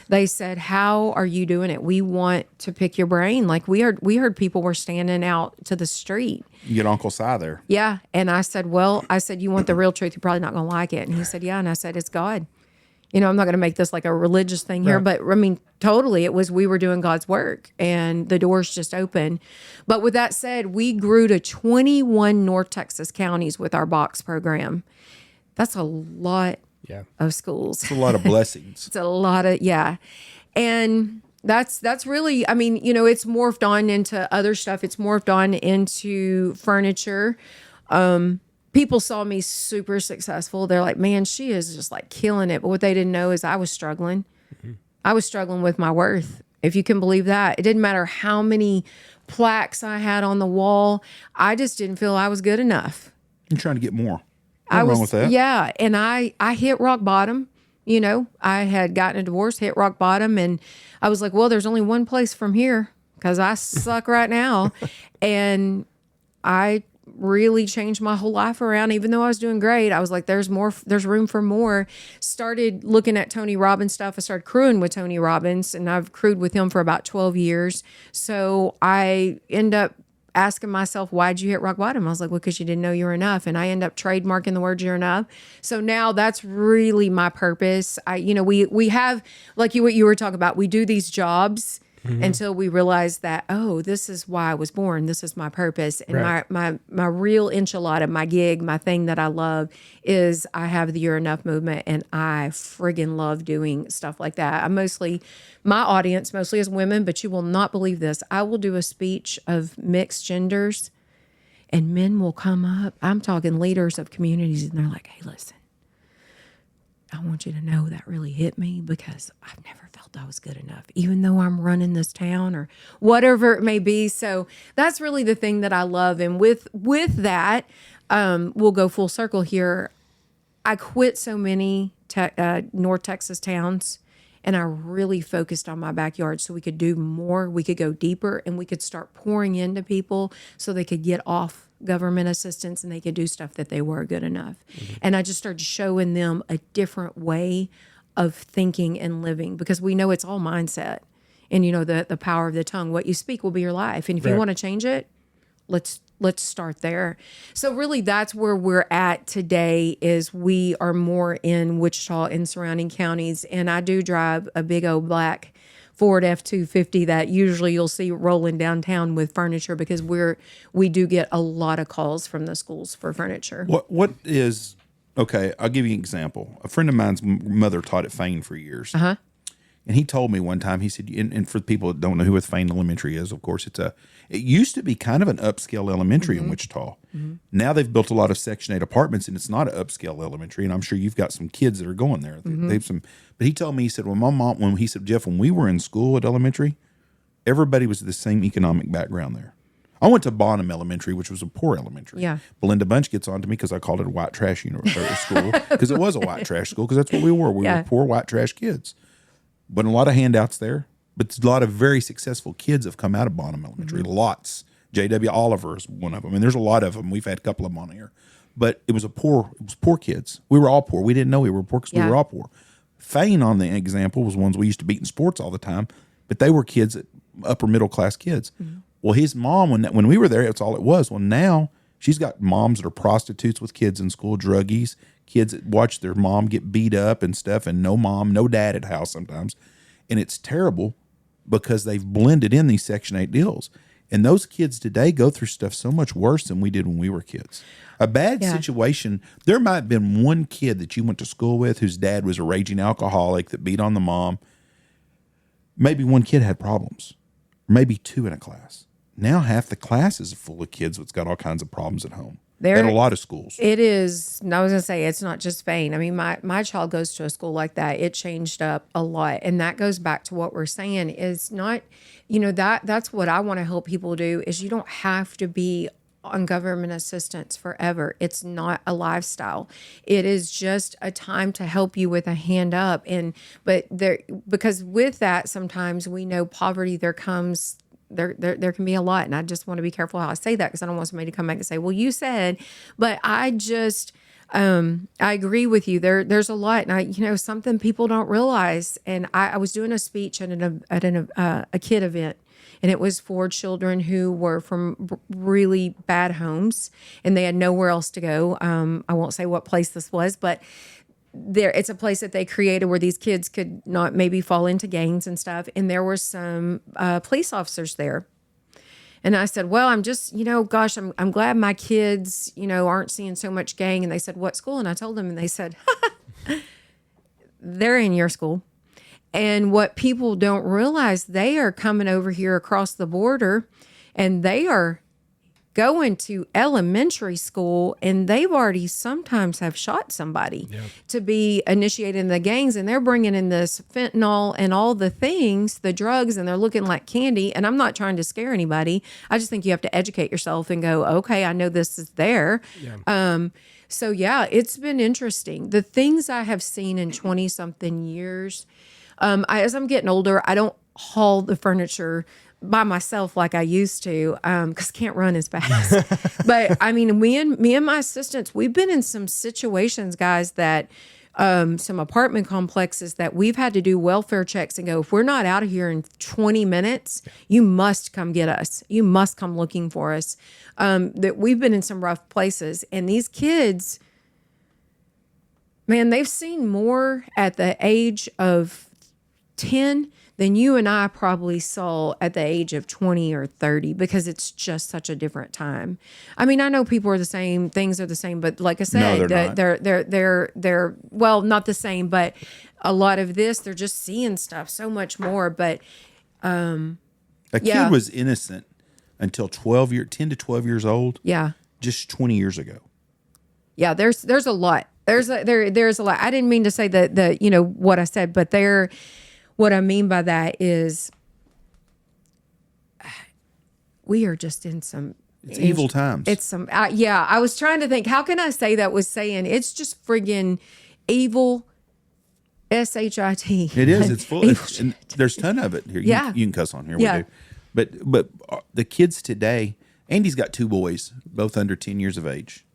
They said, how are you doing it? We want to pick your brain. Like we heard people were standing out to the street. You get Uncle Si there. Yeah. And I said, you want the real truth? You're probably not going to like it. And he said, yeah. And I said, it's God. You know, I'm not going to make this like a religious thing here, but I mean, totally, we were doing God's work and the doors just opened. But with that said, we grew to 21 North Texas counties with our box program. That's a lot of schools. It's a lot of blessings. It's a lot of, And that's really, I mean, you know, it's morphed on into other stuff. It's morphed on into furniture. People saw me super successful. They're like, man, she is just like killing it. But what they didn't know is I was struggling. I was struggling with my worth, if you can believe that. It didn't matter how many plaques I had on the wall. I just didn't feel I was good enough. You're trying to get more. Nothing wrong with that. Yeah. And I hit rock bottom. You know, I had gotten a divorce, hit rock bottom. And I was like, well, there's only one place from here because I suck right now. And I really changed my whole life around. Even though I was doing great, I was like, there's room for more. Started looking at Tony Robbins stuff. I started crewing with Tony Robbins, and I've crewed with him for about 12 years. So I end up asking myself, why'd you hit rock bottom? I was like, well, because you didn't know you were enough. And I end up trademarking the word you're enough. So now that's really my purpose. We have, like what you were talking about, we do these jobs until we realize that, oh, this is why I was born. This is my purpose. And my real enchilada, my gig, my thing that I love is I have the You're Enough movement, and I friggin' love doing stuff like that. My audience mostly is women, but you will not believe this. I will do a speech of mixed genders and men will come up. I'm talking leaders of communities, and they're like, hey, listen, I want you to know that really hit me because I've never felt I was good enough, even though I'm running this town or whatever it may be. So that's really the thing that I love. And with that, we'll go full circle here. I quit so many North Texas towns, And I really focused on my backyard so we could do more, we could go deeper, and we could start pouring into people so they could get off government assistance and they could do stuff that they were good enough. And I just started showing them a different way of thinking and living, because we know it's all mindset. And the power of the tongue, what you speak will be your life. And if you want to change it, let's start there. So really that's where we're at today, is we are more in Wichita and surrounding counties. And I do drive a big old black Ford F-250 that usually you'll see rolling downtown with furniture, because we do get a lot of calls from the schools for furniture. What is, okay, I'll give you an example. A friend of mine's mother taught at Fain for years. Uh-huh. And he told me one time, he said, and for the people that don't know who Fain Elementary is, of course, it used to be kind of an upscale elementary in Wichita. Now they've built a lot of Section 8 apartments, and it's not an upscale elementary. And I'm sure you've got some kids that are going there. But he told me, he said, Jeff, when we were in school at elementary, everybody was the same economic background there. I went to Bonham Elementary, which was a poor elementary. Yeah. Belinda Bunch gets on to me because I called it a white trash school, because it was a white trash school, because that's what we were. We were poor white trash kids. But a lot of handouts there. But a lot of very successful kids have come out of Bonham Elementary. Lots. J.W. Oliver is one of them. And there's a lot of them. We've had a couple of them on here. But it was poor kids. We were all poor. We didn't know we were poor because we were all poor. Fain, on the example, was ones we used to beat in sports all the time. But they were kids, upper middle class kids. Well, his mom, when we were there, that's all it was. Well, now she's got moms that are prostitutes with kids in school, druggies, kids that watch their mom get beat up and stuff, and no mom, no dad at house sometimes. And it's terrible because they've blended in these Section 8 deals. And those kids today go through stuff so much worse than we did when we were kids. A bad situation, there might have been one kid that you went to school with whose dad was a raging alcoholic that beat on the mom. Maybe one kid had problems, maybe two in a class. Now half the class is full of kids that's got all kinds of problems at home. At a lot of schools. It is. I was going to say, it's not just Fain. I mean, my child goes to a school like that. It changed up a lot. And that goes back to what we're saying is not, that's what I want to help people do, is you don't have to be on government assistance forever. It's not a lifestyle. It is just a time to help you with a hand up. Because with that, sometimes we know poverty, there can be a lot. And I just want to be careful how I say that, because I don't want somebody to come back and say, well, you said, but I just, I agree with you. There's a lot. And something people don't realize. And I was doing a speech at a kid event, and it was for children who were from really bad homes and they had nowhere else to go. I won't say what place this was, but it's a place that they created where these kids could not maybe fall into gangs and stuff. And there were some police officers there. And I said, well, I'm just, gosh, I'm glad my kids, aren't seeing so much gang. And they said, what school? And I told them, and they said, they're in your school. And what people don't realize, they are coming over here across the border, and they are going to elementary school, and they've already sometimes have shot somebody to be initiated in the gangs, and they're bringing in this fentanyl and all the things, the drugs, and they're looking like candy. And I'm not trying to scare anybody. I just think you have to educate yourself and go, okay, I know this is there. So it's been interesting. The things I have seen in 20 something years, as I'm getting older, I don't haul the furniture by myself like I used to, because I can't run as fast. But I mean, me and my assistants, we've been in some situations, guys, that some apartment complexes that we've had to do welfare checks and go, if we're not out of here in 20 minutes, you must come get us. You must come looking for us. That we've been in some rough places, and these kids, man, they've seen more at the age of 10 than you and I probably saw at the age of 20 or 30, because it's just such a different time. I mean, I know people are the same, things are the same, but like I said, they're well, not the same, but a lot of this, they're just seeing stuff so much more. But a kid was innocent until 10 to 12 years old. Yeah. Just 20 years ago. Yeah, there's a lot. There's a lot. I didn't mean to say that what I said, but what I mean by that is we are just in some... It's evil times. It's some... I was trying to think, how can I say that was saying it's just friggin' evil SHIT. It is. It's full. And there's a ton of it here. Yeah. You can cuss on here. Yeah. We do. But the kids today, Andy's got 2 boys, both under 10 years of age.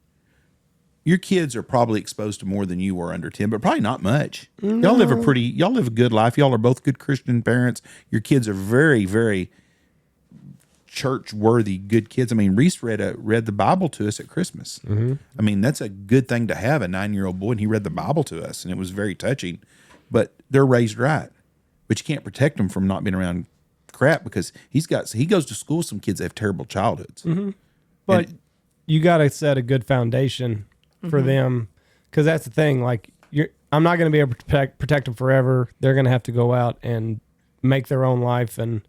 Your kids are probably exposed to more than you were under 10, but probably not much. No. Y'all live a good life. Y'all are both good Christian parents. Your kids are very, very church-worthy, good kids. I mean, Reese read the Bible to us at Christmas. Mm-hmm. I mean, that's a good thing to have, a 9-year-old boy, and he read the Bible to us, and it was very touching. But they're raised right. But you can't protect them from not being around crap, because he goes to school with some kids that have terrible childhoods. Mm-hmm. But you got to set a good foundation for them, because that's the thing. Like, I'm not going to be able to protect them forever. They're going to have to go out and make their own life, and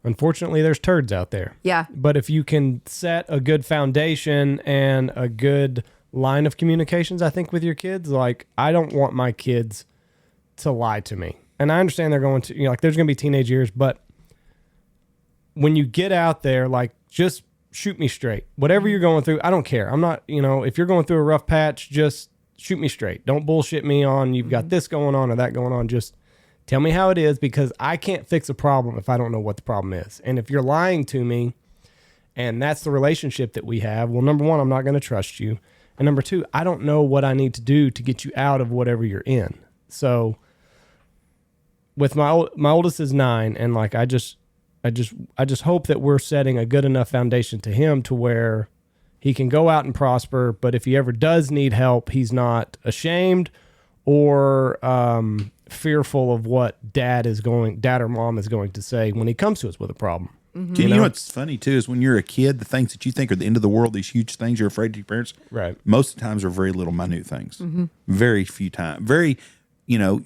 unfortunately, there's turds out there. Yeah. But if you can set a good foundation and a good line of communications, I think, with your kids, like, I don't want my kids to lie to me. And I understand they're going to, like, there's going to be teenage years, but when you get out there, like, just shoot me straight. Whatever you're going through, I don't care. I'm not, if you're going through a rough patch, just shoot me straight. Don't bullshit me on you've got this going on or that going on. Just tell me how it is, because I can't fix a problem if I don't know what the problem is. And if you're lying to me and that's the relationship that we have, well, number one, I'm not going to trust you. And number two, I don't know what I need to do to get you out of whatever you're in. So with my oldest is 9, and like, I just hope that we're setting a good enough foundation to him to where he can go out and prosper. But if he ever does need help, he's not ashamed or fearful of what dad or mom is going to say when he comes to us with a problem. Mm-hmm. You know what's funny too is when you're a kid, the things that you think are the end of the world, these huge things you're afraid to your parents, right? Most of the times are very little minute things. Mm-hmm. Very few times. Your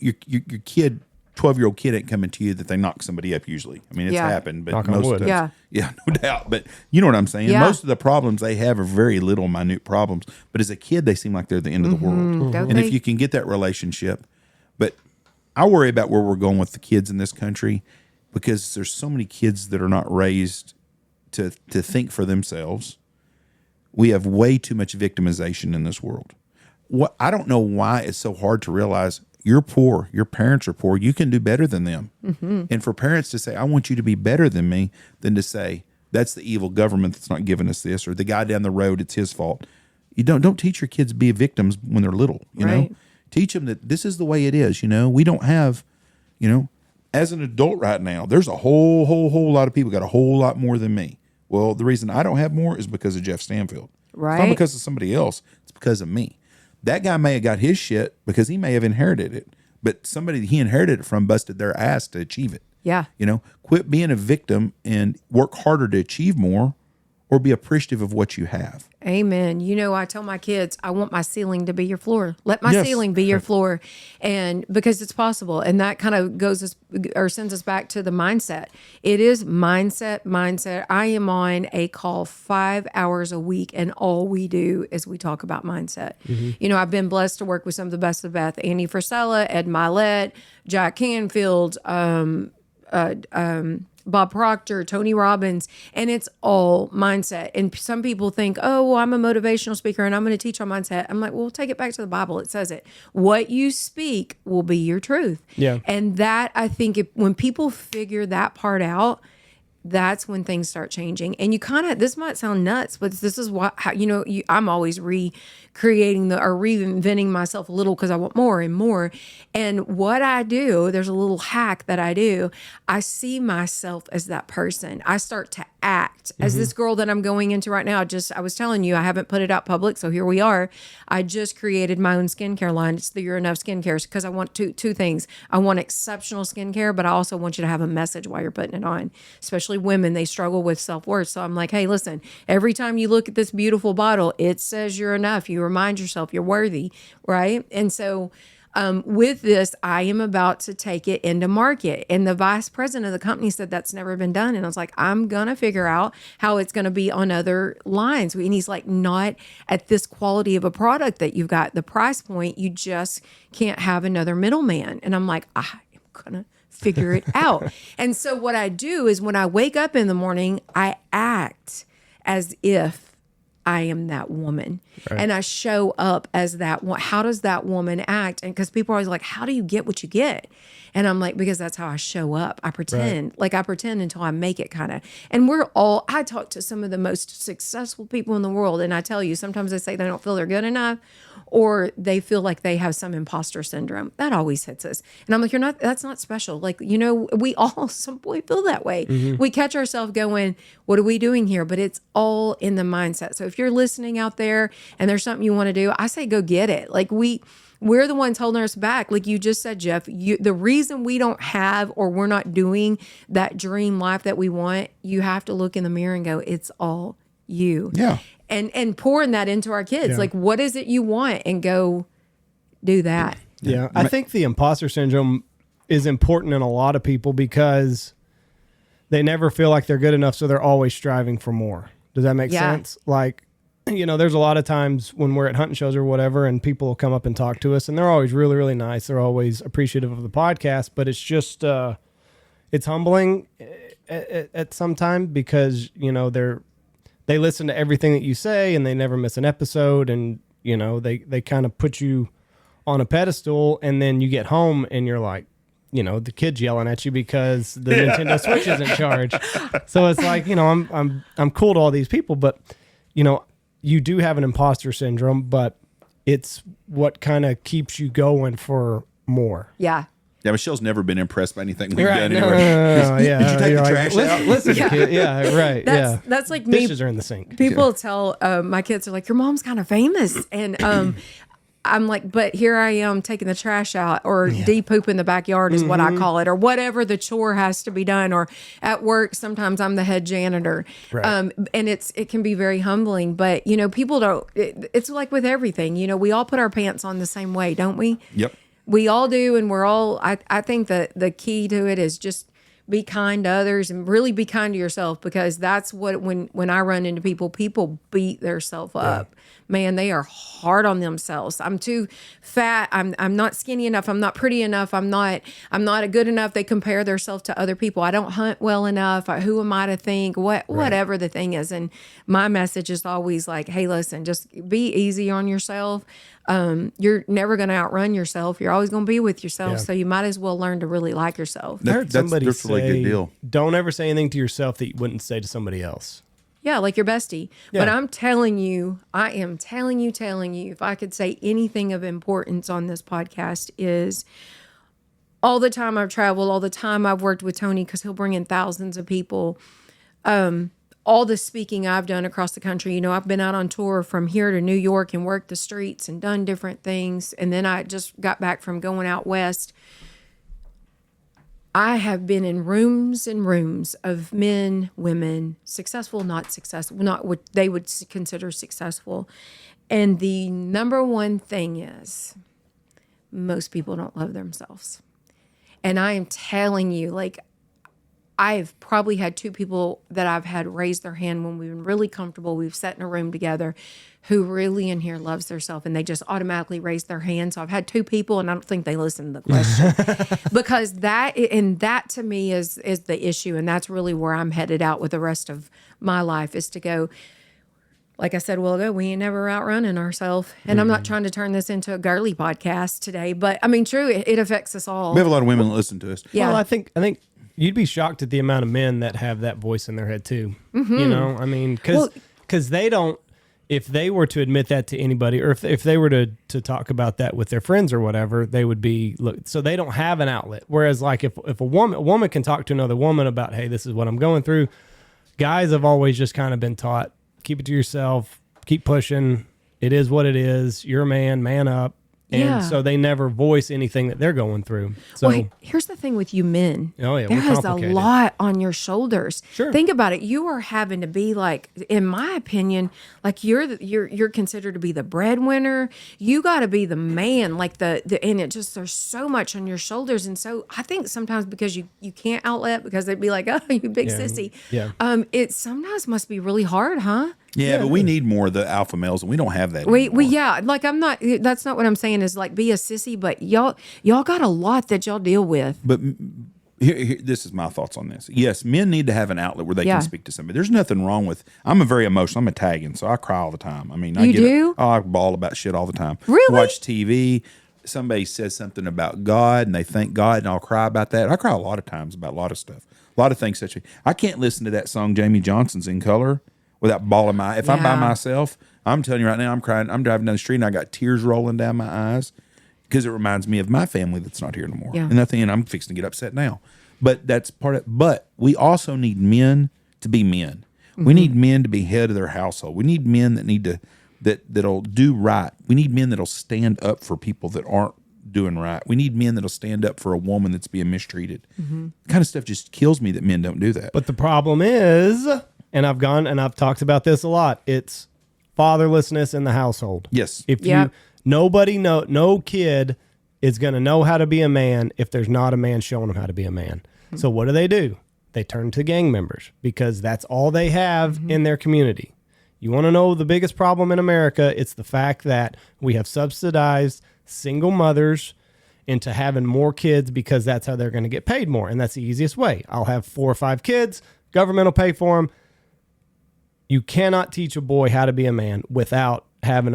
kid, 12-year-old kid ain't coming to you that they knock somebody up usually. I mean, it's happened, but Knock on wood. Yeah, no doubt. But you know what I'm saying? Yeah. Most of the problems they have are very little minute problems. But as a kid, they seem like they're the end of the world. Don't And they? if you can get that relationship, but I worry about where we're going with the kids in this country, because there's so many kids that are not raised to think for themselves. We have way too much victimization in this world. I don't know why it's so hard to realize you're poor, your parents are poor, you can do better than them. Mm-hmm. And for parents to say, I want you to be better than me, than to say, that's the evil government that's not giving us this, or the guy down the road, it's his fault. You don't teach your kids to be victims when they're little, you know? Teach them that this is the way it is, we don't have, as an adult right now, there's a whole lot of people got a whole lot more than me. Well, the reason I don't have more is because of Jeff Stanfield. Right. It's not because of somebody else. It's because of me. That guy may have got his shit because he may have inherited it, but somebody that he inherited it from busted their ass to achieve it. Yeah. Quit being a victim and work harder to achieve more, or be appreciative of what you have. Amen. I tell my kids, I want my ceiling to be your floor. Let my ceiling be your floor. And because it's possible. And that kind of sends us back to the mindset. It is mindset. I am on a call 5 hours a week, and all we do is we talk about mindset. Mm-hmm. I've been blessed to work with some of the best of the best. Andy Frisella, Ed Milet, Jack Canfield, Bob Proctor, Tony Robbins, and it's all mindset. And some people think, oh, well, I'm a motivational speaker and I'm going to teach on mindset. I'm like, well, take it back to the Bible. It says it. What you speak will be your truth. Yeah. And that, I think, when people figure that part out, that's when things start changing. And you this might sound nuts, but this is I'm always recreating or reinventing myself a little, because I want more and more. And what I do, there's a little hack that I do. I see myself as that person. I start to act as this girl that I'm going into right now. I was telling you, I haven't put it out public, so here we are. I just created my own skincare line. It's the You're Enough Skincare, because I want two things. I want exceptional skincare, but I also want you to have a message while you're putting it on. Especially women, they struggle with self-worth. So I'm like, hey, listen, every time you look at this beautiful bottle, it says you're enough. You remind yourself you're worthy, right? And so with this, I am about to take it into market. And the vice president of the company said that's never been done. And I was like, I'm going to figure out how it's going to be on other lines. And he's like, not at this quality of a product that you've got. The price point, you just can't have another middleman. And I'm like, I am going to figure it out. And so what I do is when I wake up in the morning, I act as if I am that woman. And I show up as that one. How does that woman act? And because people are always like, how do you get what you get? And I'm like, because that's how I show up. I pretend. Like I pretend until I make it kind of. And I talk to some of the most successful people in the world. And I tell you, sometimes they say they don't feel they're good enough, or they feel like they have some imposter syndrome. That always hits us. And I'm like, that's not special. Like, we all some point feel that way. We catch ourselves going, what are we doing here? But it's all in the mindset. So if you're listening out there and there's something you want to do, I say go get it. Like we're the ones holding us back. Like you just said, Jeff, the reason we don't have or we're not doing that dream life that we want, you have to look in the mirror and go, it's all you. Yeah. And pouring that into our kids. Like, what is it you want? And go do that. Yeah. I think the imposter syndrome is important in a lot of people because they never feel like they're good enough. So they're always striving for more. Does that make sense? Like, there's a lot of times when we're at hunting shows or whatever, and people will come up and talk to us, and they're always really, really nice. They're always appreciative of the podcast, but it's just, it's humbling at some time because, they listen to everything that you say and they never miss an episode. And, they kind of put you on a pedestal, and then you get home and you're like, the kid's yelling at you because the Nintendo Switch is in charge. So it's like, I'm cool to all these people, but, you do have an imposter syndrome, but it's what kind of keeps you going for more. Yeah. Yeah, Michelle's never been impressed by anything we've done No, anywhere. yeah. Did you take the trash out? Listen, kid. Yeah, right. That's like me. Dishes are in the sink. People tell my kids are like, your mom's kind of famous. And I'm like, but here I am taking the trash out, or de-poop in the backyard is what I call it, or whatever the chore has to be done. Or at work, sometimes I'm the head janitor. Right. And it can be very humbling, but people don't, it's like with everything, we all put our pants on the same way, don't we? Yep. We all do. And we're all, I think that the key to it is just be kind to others and really be kind to yourself, because that's what, when I run into people beat themselves up. Man, they are hard on themselves. I'm too fat. I'm not skinny enough. I'm not pretty enough. I'm not a good enough. They compare themselves to other people. I don't hunt well enough. Who am I to think? Whatever the thing is. And my message is always like, hey, listen, just be easy on yourself. You're never going to outrun yourself. You're always going to be with yourself. Yeah. So you might as well learn to really like yourself. I heard somebody that's a really good deal. Don't ever say anything to yourself that you wouldn't say to somebody else. Yeah, like your bestie. Yeah. But I'm telling you, if I could say anything of importance on this podcast is all the time I've traveled, all the time I've worked with Tony, because he'll bring in thousands of people. All the speaking I've done across the country. I've been out on tour from here to New York and worked the streets and done different things. And then I just got back from going out west. I have been in rooms and rooms of men, women, successful, not successful, not what they would consider successful. And the number one thing is most people don't love themselves. And I am telling you, like, I've probably had two people that I've had raise their hand when we've been really comfortable. We've sat in a room together who really in here loves theirself, and they just automatically raise their hand. So I've had two people, and I don't think they listened to the question because that to me is the issue. And that's really where I'm headed out with the rest of my life, is to go, like I said a while ago, we ain't never outrunning ourselves. And I'm not trying to turn this into a girly podcast today, but I mean, true, it affects us all. We have a lot of women that listen to us. Yeah. Well, I think you'd be shocked at the amount of men that have that voice in their head too. I mean, because they don't, if they were to admit that to anybody, or if they were to talk about that with their friends or whatever, they would be, so they don't have an outlet. Whereas like if a woman can talk to another woman about, hey, this is what I'm going through. Guys have always just kind of been taught, keep it to yourself, keep pushing. It is what it is. You're a man up. And so they never voice anything that they're going through. So well, here's the thing with you men. Oh, yeah, there we're is a complicated. lot on your shoulders. Sure. Think about it. You are having to be like, in my opinion, like you're considered to be the breadwinner. You got to be the man, like the and it just, there's so much on your shoulders. And so I think sometimes because you can't outlet, because they'd be like, oh, you big sissy. Yeah. It sometimes must be really hard, huh? Yeah, but we need more of the alpha males, and we don't have that We anymore. yeah, like that's not what I'm saying is like be a sissy, but y'all got a lot that y'all deal with. But This is my thoughts on this. Yes, men need to have an outlet where they Yeah. can speak to somebody. There's nothing wrong with. I'm a very emotional. I'm Italian, so I cry all the time. I mean, I You get do? I bawl about shit all the time. Really? Watch TV. Somebody says something about God, and they thank God, and I'll cry about that. I cry a lot of times about a lot of stuff, a lot of things. Such I can't listen to that song Jamie Johnson's In Color without bawling my. If I'm by Yeah. myself, I'm telling you right now, I'm crying. I'm driving down the street, and I got tears rolling down my eyes because it reminds me of my family that's not here no more. Yeah. And nothing, and I'm fixing to get upset now. But that's part of. But we also need men to be men. We need men to be head of their household. We need men that need to that'll do right. We need men that'll stand up for people that aren't doing right. We need men that'll stand up for a woman that's being mistreated. The kind of stuff just kills me that men don't do that. But the problem is, and I've talked about this a lot, it's fatherlessness in the household. Yes. If Yep. no kid is going to know how to be a man if there's not a man showing them how to be a man. So what do? They turn to gang members because that's all they have in their community. You want to know the biggest problem in America? It's the fact that we have subsidized single mothers into having more kids because that's how they're going to get paid more. And that's the easiest way. I'll have 4 or 5 kids. Government will pay for them. You cannot teach a boy how to be a man without having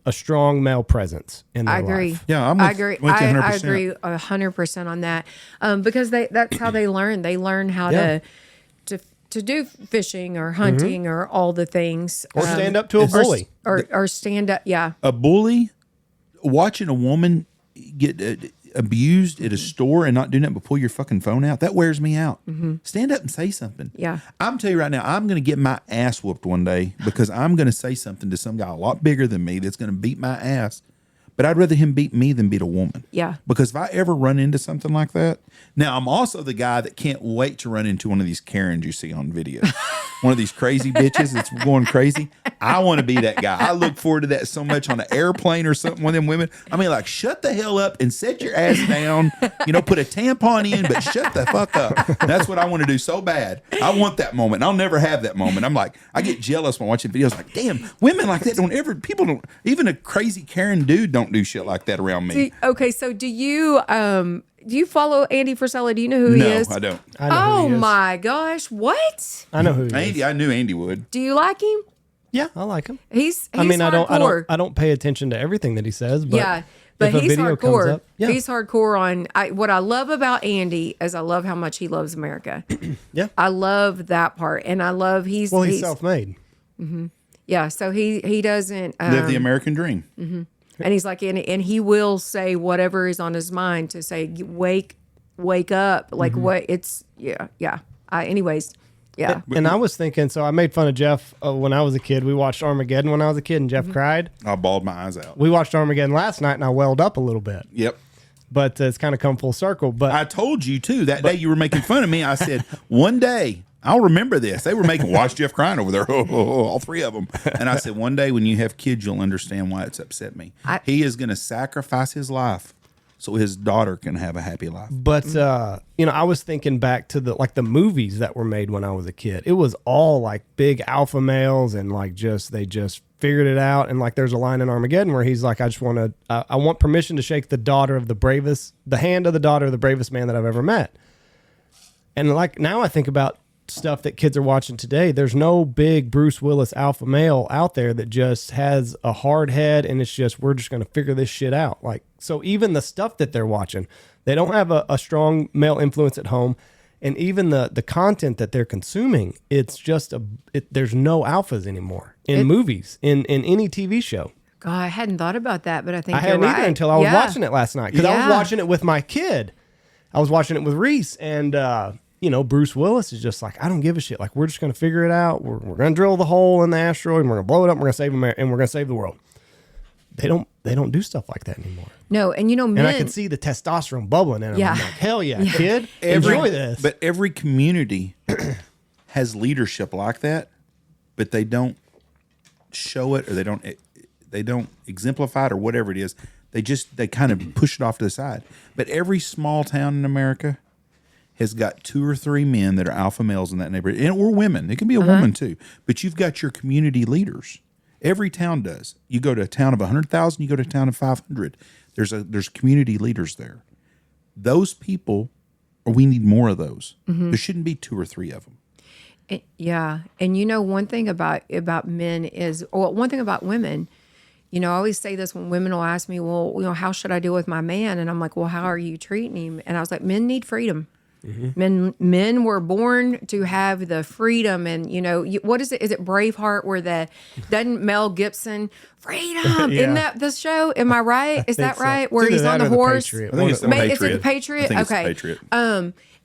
a strong male presence in their I agree. life. Yeah, I agree. with you I 100%. agree 100% on that. Because that's how they learn. They learn how Yeah. to do fishing or hunting or all the things. Or stand up to a bully. Or stand up. Yeah. A bully, watching a woman get abused at a store and not doing it but pull your fucking phone out, that wears me out. Stand up and say something. Yeah. I'm telling you right now, I'm going to get my ass whooped one day because I'm going to say something to some guy a lot bigger than me that's going to beat my ass. But I'd rather him beat me than beat a woman. Yeah. Because if I ever run into something like that, now I'm also the guy that can't wait to run into one of these Karens you see on video. One of these crazy bitches that's going crazy. I want to be that guy. I look forward to that so much on an airplane or something. One of them women. I mean, like, shut the hell up and set your ass down. You know, put a tampon in, but shut the fuck up. That's what I want to do so bad. I want that moment. I'll never have that moment. I'm like, I get jealous when watching videos. Like, damn, women like that don't ever. People don't. Even a crazy Karen dude don't do shit like that around me. Okay. So do you follow Andy Frisella? Do you know who he is? No, I don't. I know who Oh he is. my gosh. What? I know who he is. Andy, I knew Andy would. Do you like him? Yeah, I like him. He's I mean, hardcore. I don't pay attention to everything that he says, but Yeah, but if a he's video comes hardcore. up, yeah. He's hardcore on what I love about Andy is I love how much he loves America. Yeah. I love that part, and I love he's self-made. yeah. So he doesn't Live the American dream. and he's like and he will say whatever is on his mind to say wake up like what it's yeah. Anyways. Yeah. And I was thinking, so I made fun of Jeff when I was a kid. We watched Armageddon when I was a kid, and Jeff cried. I bawled my eyes out. We watched Armageddon last night, and I welled up a little bit. Yep. But it's kind of come full circle. But I told you too that day you were making fun of me. I said one day I'll remember this. They were making watch Jeff crying over there, all 3 of them. And I said one day when you have kids, you'll understand why it's upset me. He is going to sacrifice his life so his daughter can have a happy life. But I was thinking back to the movies that were made when I was a kid. It was all like big alpha males and they just figured it out. And like there's a line in Armageddon where he's like, I want permission to shake the hand of the daughter of the bravest man that I've ever met. And like now I think about stuff that kids are watching today. There's no big Bruce Willis alpha male out there that just has a hard head and it's just, we're just going to figure this shit out. Like, so even the stuff that they're watching, they don't have a strong male influence at home. And even the content that they're consuming, it's just there's no alphas anymore in movies, in any TV show. God, I hadn't thought about that, but I think I you're hadn't right. either until I was watching it last night. Because I Yeah. was watching it with my kid. I was watching it with Reese, and Bruce Willis is just like, I don't give a shit. Like, we're just going to figure it out. We're going to drill the hole in the asteroid, and we're going to blow it up. And we're going to save America, and we're going to save the world. They don't do stuff like that anymore. No, and men. And I can see the testosterone bubbling in them. Yeah. I'm like, hell yeah, kid, enjoy this. But every community has leadership like that, but they don't show it or they don't exemplify it or whatever it is. They kind of push it off to the side. But every small town in America has got 2 or 3 men that are alpha males in that neighborhood, or women. It can be a woman too. But you've got your community leaders. Every town does. You go to a town of 100,000, you go to a town of 500. There's community leaders there. Those people or we need more of those. There shouldn't be 2 or 3 of them. Yeah. And one thing about men is, or one thing about women, I always say this when women will ask me, well, how should I deal with my man? And I'm like, well, how are you treating him? And I was like, men need freedom. Men were born to have the freedom. And, what is it? Is it Braveheart where doesn't Mel Gibson, freedom? Yeah. Isn't that the show? Am I right? Is that so. right? Where It's he's either on that the or The horse? Patriot. I think it's the Patriot. Is it the Patriot? I think it's the Okay. Patriot.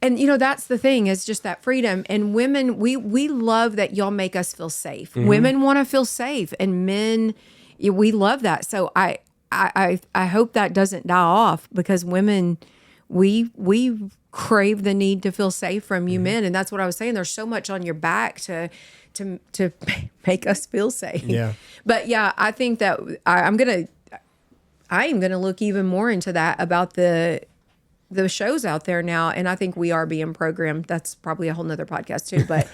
And that's the thing, is just that freedom. And women, we love that y'all make us feel safe. Women want to feel safe, and men, we love that. So I hope that doesn't die off, because women, we crave the need to feel safe from you men. And that's what I was saying. There's so much on your back to make us feel safe. Yeah. But yeah, I think that I am gonna look even more into that about the shows out there now. And I think we are being programmed. That's probably a whole nother podcast too. But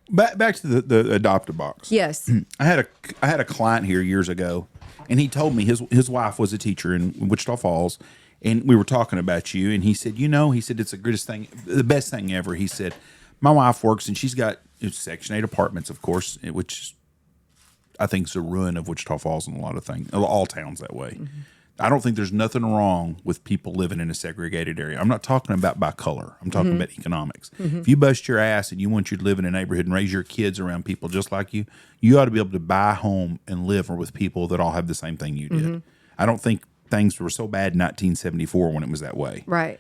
Back to the adopted box. yes. I had a client here years ago, and he told me his wife was a teacher in Wichita Falls, and we were talking about you, and he said, he said, it's the greatest thing, the best thing ever. He said, my wife works, and she's got Section 8 apartments, of course, which I think is a ruin of Wichita Falls and a lot of things, all towns that way. I don't think there's nothing wrong with people living in a segregated area. I'm not talking about by color. I'm talking about economics. If you bust your ass and you want you to live in a neighborhood and raise your kids around people just like you, you ought to be able to buy a home and live with people that all have the same thing you did. I don't think things were so bad in 1974 when it was that way. Right.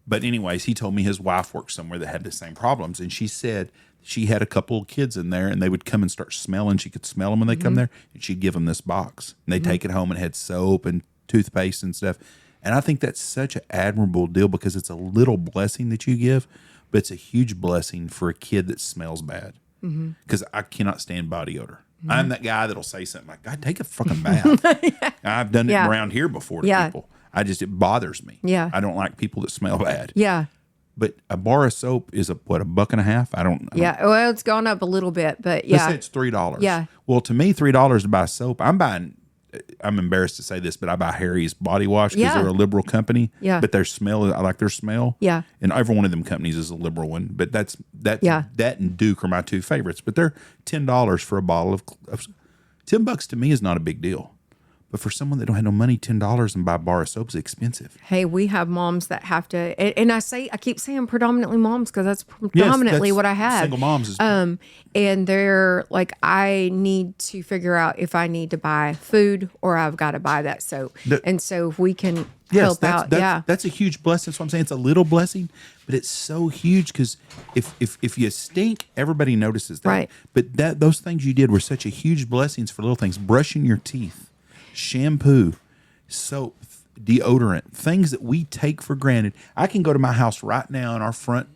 But anyways, he told me his wife worked somewhere that had the same problems. And she said she had a couple of kids in there, and they would come and start smelling. She could smell them when they come there, and she'd give them this box. And they'd take it home and it had soap and toothpaste and stuff. And I think that's such an admirable deal, because it's a little blessing that you give, but it's a huge blessing for a kid that smells bad. Because I cannot stand body odor. I'm that guy that'll say something like, God, take a fucking bath. I've done it around here before to people. It bothers me. Yeah. I don't like people that smell bad. Yeah. But a bar of soap is $1.50? I don't. Yeah. Well, it's gone up a little bit, but yeah. Let's say it's $3. Yeah. Well, to me, $3 to buy soap. I'm embarrassed to say this, but I buy Harry's body wash because they're a liberal company. Yeah. But their smell, I like their smell. Yeah. And every one of them companies is a liberal one. But that and Duke are my 2 favorites. But they're $10 for a bottle of $10 to me is not a big deal. But for someone that don't have no money, $10 and buy a bar of soap is expensive. Hey, we have moms that have to, and I keep saying predominantly moms, because that's predominantly what I have. Single moms is and they're like, I need to figure out if I need to buy food or I've got to buy that soap. And so if we can help out, that's a huge blessing. That's what I'm saying. It's a little blessing, but it's so huge, because if you stink, everybody notices that. Right. But those things you did were such a huge blessings for little things. Brushing your teeth, shampoo, soap, deodorant, things that we take for granted. I can go to my house right now in our front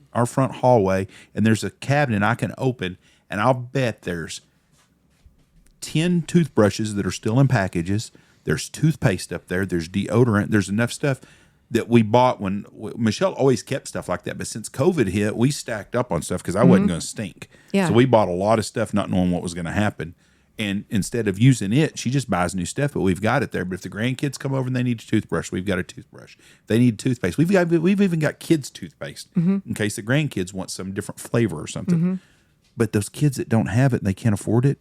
hallway, and there's a cabinet I can open, and I'll bet there's 10 toothbrushes that are still in packages. There's toothpaste up there. There's deodorant. There's enough stuff that we bought when Michelle always kept stuff like that. But since COVID hit, we stacked up on stuff because I wasn't going to stink. Yeah. So we bought a lot of stuff not knowing what was going to happen. And instead of using it, she just buys new stuff, but we've got it there. But if the grandkids come over and they need a toothbrush, we've got a toothbrush. If they need toothpaste, we've even got kids' toothpaste in case the grandkids want some different flavor or something. But those kids that don't have it and they can't afford it,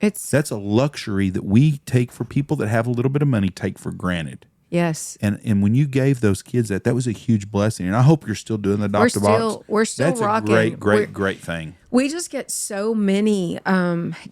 that's a luxury that we take for people that have a little bit of money take for granted. Yes. And when you gave those kids that was a huge blessing. And I hope you're still doing the Adopt a Box. We're still That's rocking. a great thing. We just get so many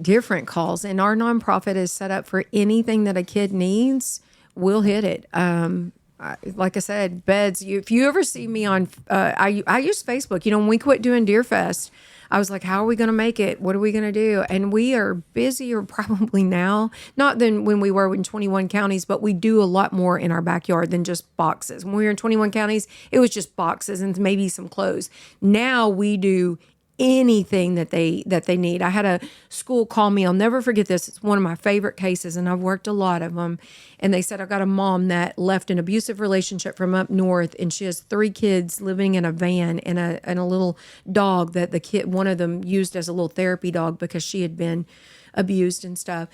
different calls, and our nonprofit is set up for anything that a kid needs. We'll hit it. Like I said, beds. If you ever see me on, I use Facebook. When we quit doing Deer Fest, I was like, how are we going to make it? What are we going to do? And we are busier probably now, not than when we were in 21 counties, but we do a lot more in our backyard than just boxes. When we were in 21 counties, it was just boxes and maybe some clothes. Now we do anything that they need. I had a school call me. I'll never forget this. It's one of my favorite cases, and I've worked a lot of them. And they said, I've got a mom that left an abusive relationship from up north, and she has 3 kids living in a van and a little dog that one of them used as a little therapy dog because she had been abused and stuff.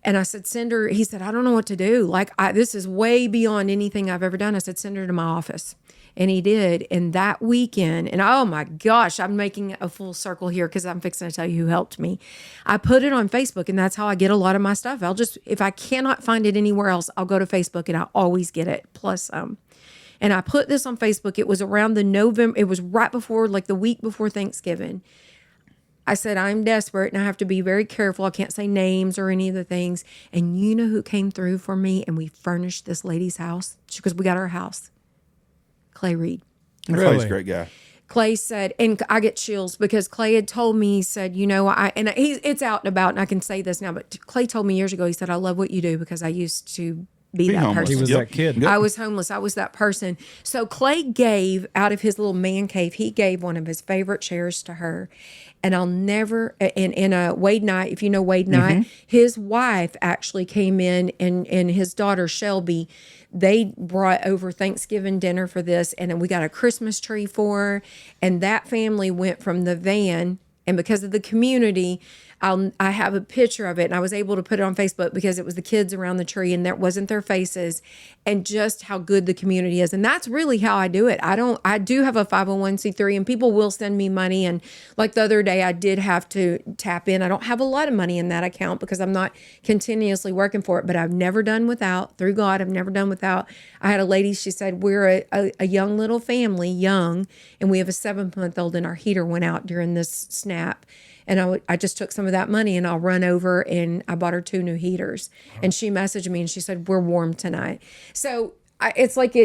And I said, send her. He said, I don't know what to do. This is way beyond anything I've ever done. I said, send her to my office. And he did. And that weekend, and oh my gosh, I'm making a full circle here because I'm fixing to tell you who helped me. I put it on Facebook, and that's how I get a lot of my stuff. If I cannot find it anywhere else, I'll go to Facebook and I always get it, plus some. And I put this on Facebook. It was around it was right before, like the week before Thanksgiving. I said, I'm desperate and I have to be very careful. I can't say names or any of the things. And you know who came through for me and we furnished this lady's house? Because we got her house. Clay Reed. Clay's a great guy. Clay said, and I get chills because Clay had told me, he said, it's out and about and I can say this now, but Clay told me years ago, he said, I love what you do because I used to be that homeless. person. He was that kid. Yep. I was homeless. I was that person. So Clay gave out of his little man cave, he gave one of his favorite chairs to her. And I'll never, in a Wade Knight, if you know Wade Knight, his wife actually came in and his daughter Shelby, they brought over Thanksgiving dinner for this. And then we got a Christmas tree for her. And that family went from the van, and because of the community, I have a picture of it, and I was able to put it on Facebook because it was the kids around the tree and there wasn't their faces, and just how good the community is. And that's really how I do it. I do have a 501c3 and people will send me money. And like the other day I did have to tap in. I don't have a lot of money in that account because I'm not continuously working for it, but I've never done without. Through God, I've never done without. I had a lady, she said, we're a young little family, and we have a 7-month-old and our heater went out during this snap. And I just took some of that money and I'll run over and I bought her 2 new heaters. And she messaged me and she said, we're warm tonight. So it's like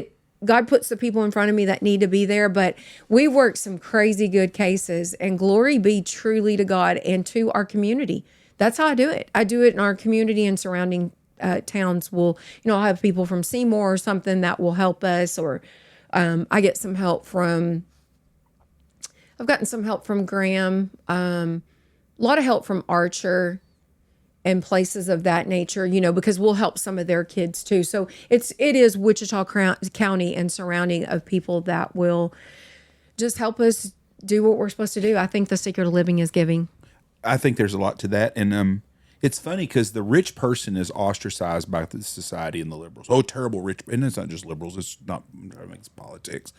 God puts the people in front of me that need to be there. But we worked some crazy good cases, and glory be truly to God and to our community. That's how I do it. I do it in our community and surrounding towns. I'll have people from Seymour or something that will help us, or I get some help I've gotten some help from Graham, a lot of help from Archer and places of that nature, because we'll help some of their kids too. So it is Wichita County and surrounding of people that will just help us do what we're supposed to do. I think the secret of living is giving. I think there's a lot to that. And it's funny because the rich person is ostracized by the society and the liberals. Oh, terrible rich. And it's not just liberals. It's not, it's politics.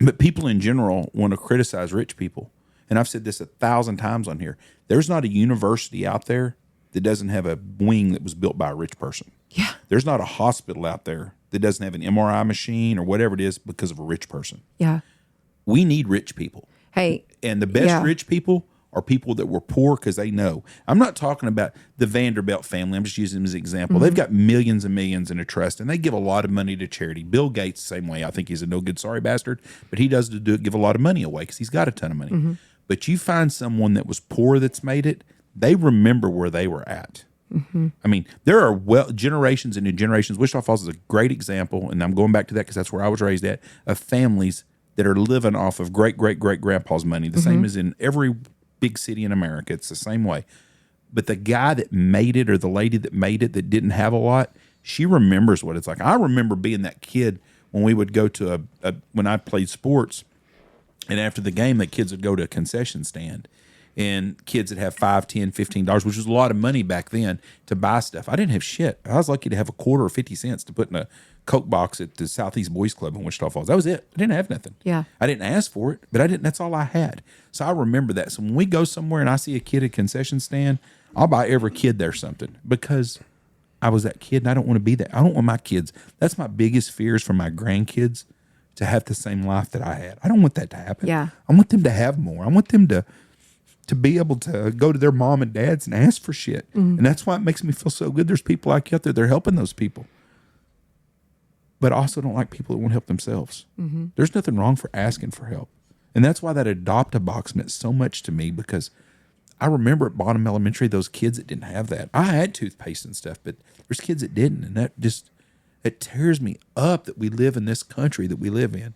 But people in general want to criticize rich people. And I've said this 1,000 times on here. There's not a university out there that doesn't have a wing that was built by a rich person. Yeah. There's not a hospital out there that doesn't have an MRI machine or whatever it is because of a rich person. Yeah. We need rich people. Hey. And the best rich people are people that were poor because they know. I'm not talking about the Vanderbilt family. I'm just using them as an example. Mm-hmm. They've got millions and millions in a trust, and they give a lot of money to charity. Bill Gates, same way. I think he's a no good, sorry bastard, but he does give a lot of money away because he's got a ton of money. Mm-hmm. But you find someone that was poor that's made it, they remember where they were at. Mm-hmm. I mean, there are generations and generations. Wichita Falls is a great example, and I'm going back to that because that's where I was raised at, of families that are living off of great-great-great-grandpa's money, the same as in every big city in America. It's the same way. But the guy that made it, or the lady that made it that didn't have a lot, she remembers what it's like. I remember being that kid when we would go to when I played sports, and after the game, the kids would go to a concession stand, and kids would have $5, $10, $15, which was a lot of money back then, to buy stuff. I didn't have shit. I was lucky to have a quarter or 50 cents to put in a Coke box at the Southeast Boys Club in Wichita Falls. That was it. I didn't have nothing. Yeah. I didn't ask for it, but that's all I had. So I remember that. So when we go somewhere and I see a kid at a concession stand, I'll buy every kid there something because I was that kid and I don't want to be that. I don't want my kids. That's my biggest fears for my grandkids, to have the same life that I had. I don't want that to happen. Yeah. I want them to have more. I want them to be able to go to their mom and dads and ask for shit. Mm-hmm. And that's why it makes me feel so good. There's people like you out there, they're helping those people. But I also don't like people that won't help themselves. Mm-hmm. There's nothing wrong for asking for help. And that's why that adopt-a box meant so much to me, because I remember at Bottom Elementary, those kids that didn't have that. I had toothpaste and stuff, but there's kids that didn't. And that just, it tears me up that we live in this country that we live in.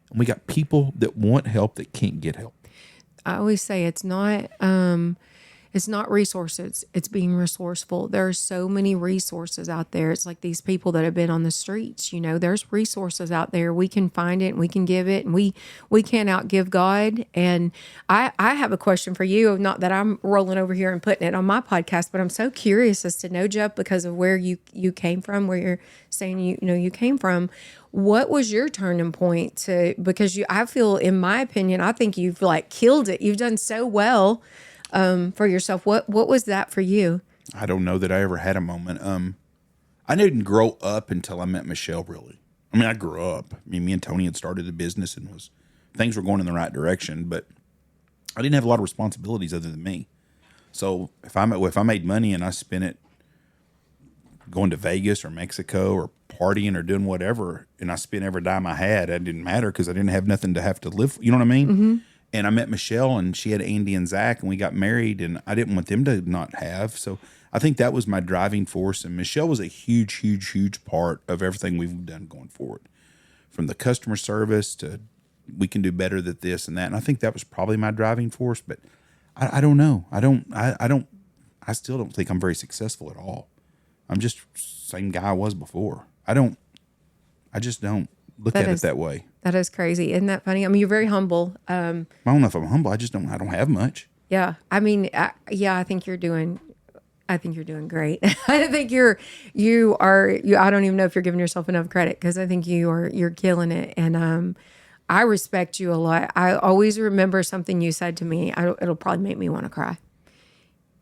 And we got people that want help that can't get help. I always say it's not It's not resources. It's being resourceful. There are so many resources out there. It's like these people that have been on the streets, there's resources out there. We can find it and we can give it, and we can't outgive God. And I have a question for you. Not that I'm rolling over here and putting it on my podcast, but I'm so curious as to know, Jeff, because of where you came from, where you're saying you came from. What was your turning point because I feel, in my opinion, I think you've like killed it. You've done so well for yourself. What was that for you? I don't know that I ever had a moment. I didn't grow up until I met Michelle, really. I mean, I grew up. Me and Tony had started a business and things were going in the right direction, but I didn't have a lot of responsibilities other than me. So if I made money and I spent it going to Vegas or Mexico or partying or doing whatever, and I spent every dime I had, it didn't matter because I didn't have nothing to have to live. You know what I mean? Mm-hmm. And I met Michelle, and she had Andy and Zach, and we got married, and I didn't want them to not have. So I think that was my driving force. And Michelle was a huge, huge, huge part of everything we've done going forward, from the customer service to we can do better than this and that. And I think that was probably my driving force. But I don't know. I still don't think I'm very successful at all. I'm just same guy I was before. I just don't look at it that way. That is crazy. Isn't that funny? I mean, you're very humble. I don't know if I'm humble. I don't have much. Yeah. I mean, I think you're doing great. I think you are, I don't even know if you're giving yourself enough credit, because I think you're killing it. And, I respect you a lot. I always remember something you said to me. It'll probably make me want to cry.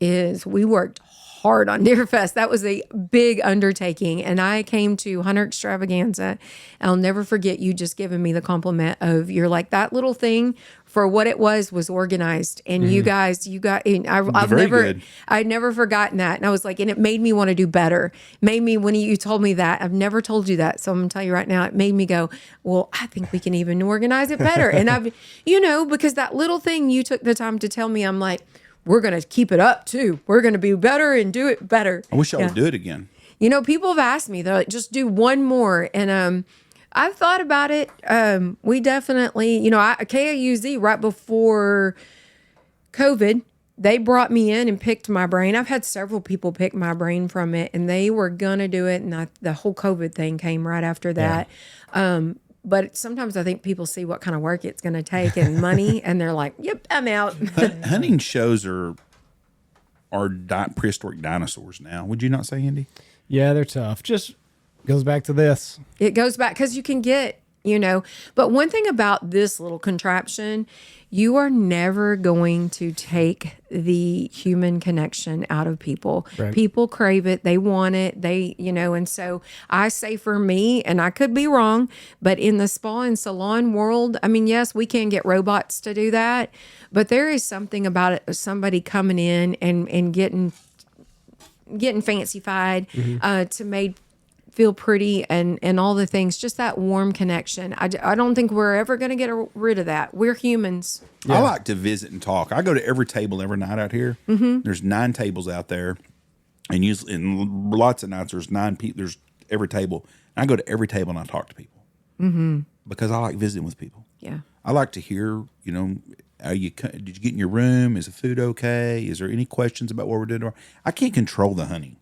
Is we worked hard on Deer Fest. That was a big undertaking. And I came to Hunter Extravaganza. I'll never forget you just giving me the compliment of, you're like, that little thing for what it was organized. And you guys, I'd never forgotten that. And I was like, and it made me want to do better. Made me, when you told me that, I've never told you that. So I'm going to tell you right now, it made me go, well, I think we can even organize it better. And I've, because that little thing you took the time to tell me, I'm like, we're going to keep it up too. We're going to be better and do it better. I wish I would do it again. People have asked me, they're like, just do one more. And I've thought about it. We definitely, KAUZ right before COVID, they brought me in and picked my brain. I've had several people pick my brain from it, and they were going to do it. And the whole COVID thing came right after that. Yeah. But sometimes I think people see what kind of work it's going to take and money, and they're like, yep, I'm out. Hunting shows are prehistoric dinosaurs now. Would you not say, Andy? Yeah, they're tough. Just goes back to this. It goes back because you can get, But one thing about this little contraption, you are never going to take the human connection out of people. Right. People crave it. They want it. And so I say for me, and I could be wrong, but in the spa and salon world, I mean, yes, we can get robots to do that, but there is something about it, somebody coming in and getting fancified to make feel pretty and all the things, just that warm connection. I don't think we're ever going to get rid of that. We're humans. Yeah. I like to visit and talk. I go to every table every night out here. Mm-hmm. There's 9 tables out there, and usually in lots of nights there's 9 people. There's every table. And I go to every table and I talk to people because I like visiting with people. Yeah, I like to hear. Did you get in your room? Is the food okay? Is there any questions about what we're doing? I can't control the hunting.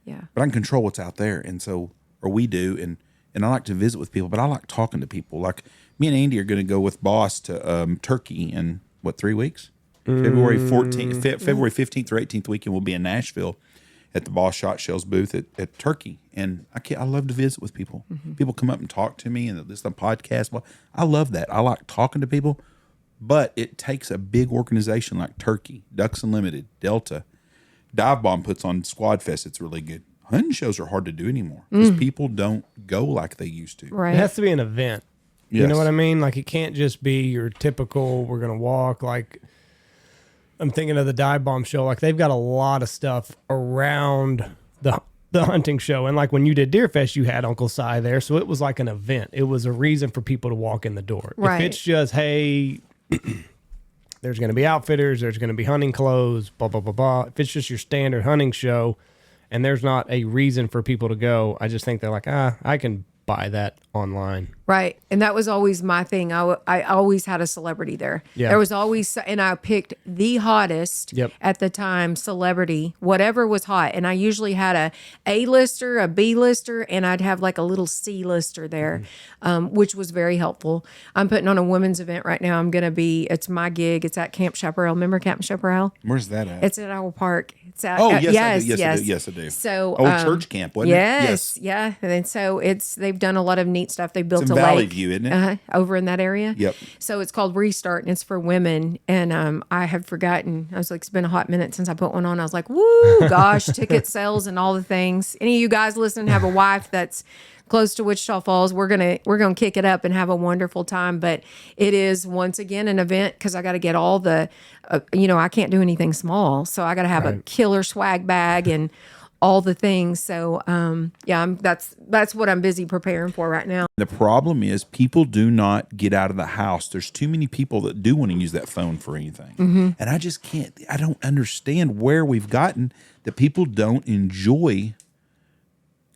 Yeah. But I can control what's out there. And so, or we do. And I like to visit with people, but I like talking to people. Like me and Andy are going to go with Boss to Turkey in 3 weeks? February 15th or 18th weekend, we'll be in Nashville at the Boss Shot Shells booth at Turkey. And I love to visit with people. Mm-hmm. People come up and talk to me and this is a podcast. Well, I love that. I like talking to people, but it takes a big organization like Turkey, Ducks Unlimited, Delta. Dive Bomb puts on Squad Fest. It's really good. Hunting shows are hard to do anymore because people don't go like they used to. Right. It has to be an event. Yes. You know what I mean? Like, it can't just be your typical, we're going to walk. Like, I'm thinking of the Dive Bomb show. Like, they've got a lot of stuff around the hunting show. And like when you did Deer Fest, you had Uncle Si there. So it was like an event. It was a reason for people to walk in the door. Right. If it's just, hey... there's going to be outfitters, there's going to be hunting clothes, blah, blah, blah, blah. If it's just your standard hunting show and there's not a reason for people to go, I just think they're like, I can buy that online. Right. And that was always my thing. I always had a celebrity there. Yeah. There was always, and I picked the hottest Yep. at the time celebrity, whatever was hot. And I usually had a A-lister, a B-lister, and I'd have like a little C-lister there, which was very helpful. I'm putting on a women's event right now. It's my gig. It's at Camp Chaparral. Remember Camp Chaparral? Where's that at? It's at Owl Park. It's at, Oh, yes, I do. yes. Yes, I do. So, old church camp, wasn't it? yes, yeah. And so they've done a lot of neat stuff. They built It's a in Valley lake View, isn't it? over in that area. Yep. So it's called Restart, and it's for women. And I had forgotten. I was like, it's been a hot minute since I put one on. I was like, woo, gosh, ticket sales and all the things. Any of you guys listening have a wife that's close to Wichita Falls, we're gonna kick it up and have a wonderful time. But it is once again an event because I got to get all the, I can't do anything small, so I got to have a killer swag bag and all the things. So that's what I'm busy preparing for right now. The problem is people do not get out of the house. There's too many people that do want to use that phone for anything. And I just can't, I don't understand where we've gotten that people don't enjoy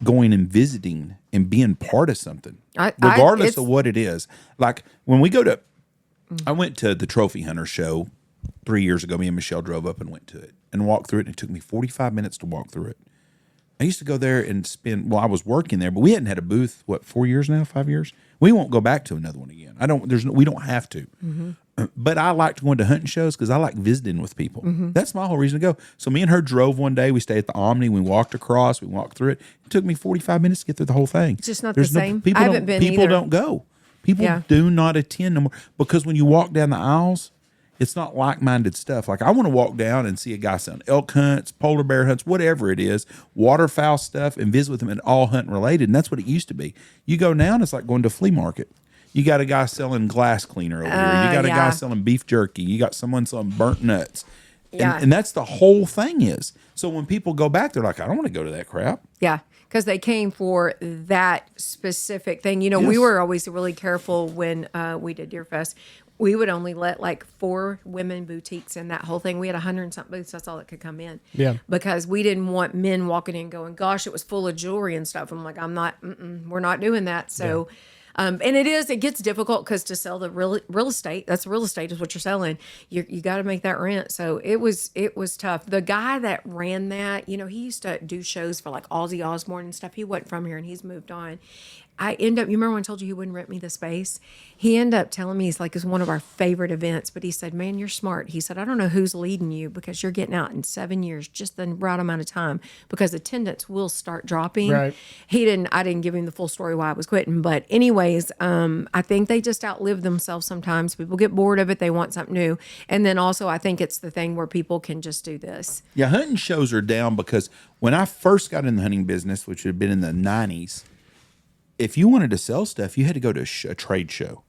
going and visiting and being part of something, regardless of what it is. Like when we go to, I went to the Trophy Hunter show 3 years ago. Me and Michelle drove up and went to it and walked through it. And it took me 45 minutes to walk through it. I used to go there and spend, I was working there, but we hadn't had a booth, 4 years now, 5 years? We won't go back to another one again. We don't have to. But I liked going to hunting shows because I like visiting with people. That's my whole reason to go. So me and her drove one day. We stayed at the Omni. We walked across. We walked through it. It took me 45 minutes to get through the whole thing. It's just not the same. People I haven't been People either. don't go. People do not attend no more because when you walk down the aisles, it's not like-minded stuff. Like I want to walk down and see a guy selling elk hunts, polar bear hunts, whatever it is, waterfowl stuff, and visit with them and all hunting related. And that's what it used to be. You go now and it's like going to a flea market. You got a guy selling glass cleaner over here. You got a guy selling beef jerky. You got someone selling burnt nuts. And that's the whole thing is. So when people go back, they're like, I don't want to go to that crap. Yeah, because they came for that specific thing. We were always really careful when we did Deer Fest. We would only let like 4 women boutiques in that whole thing. We had 100 and something booths. That's all that could come in. Yeah. Because we didn't want men walking in going, gosh, it was full of jewelry and stuff. I'm like, we're not doing that. So, and it gets difficult because to sell the real estate, that's real estate is what you're selling. You got to make that rent. So it was tough. The guy that ran that, he used to do shows for like Ozzy Osbourne and stuff. He wasn't from here and he's moved on. You remember when I told you he wouldn't rent me the space? He ended up telling me it's one of our favorite events, but he said, man, you're smart. He said, I don't know who's leading you because you're getting out in 7 years, just the right amount of time because attendance will start dropping. Right. I didn't give him the full story why I was quitting, but anyways, I think they just outlive themselves sometimes. People get bored of it. They want something new. And then also I think it's the thing where people can just do this. Yeah. Hunting shows are down because when I first got in the hunting business, which had been in the 90s, if you wanted to sell stuff, you had to go to a trade show.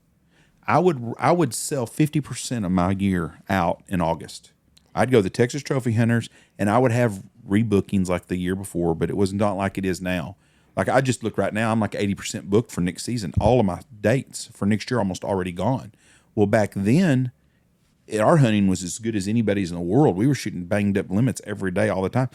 I would sell 50% of my gear out in August. I'd go to the Texas Trophy Hunters, and I would have rebookings like the year before, but it was not like it is now. Like I just look right now, I'm like 80% booked for next season. All of my dates for next year are almost already gone. Well, back then, our hunting was as good as anybody's in the world. We were shooting banged up limits every day, all the time.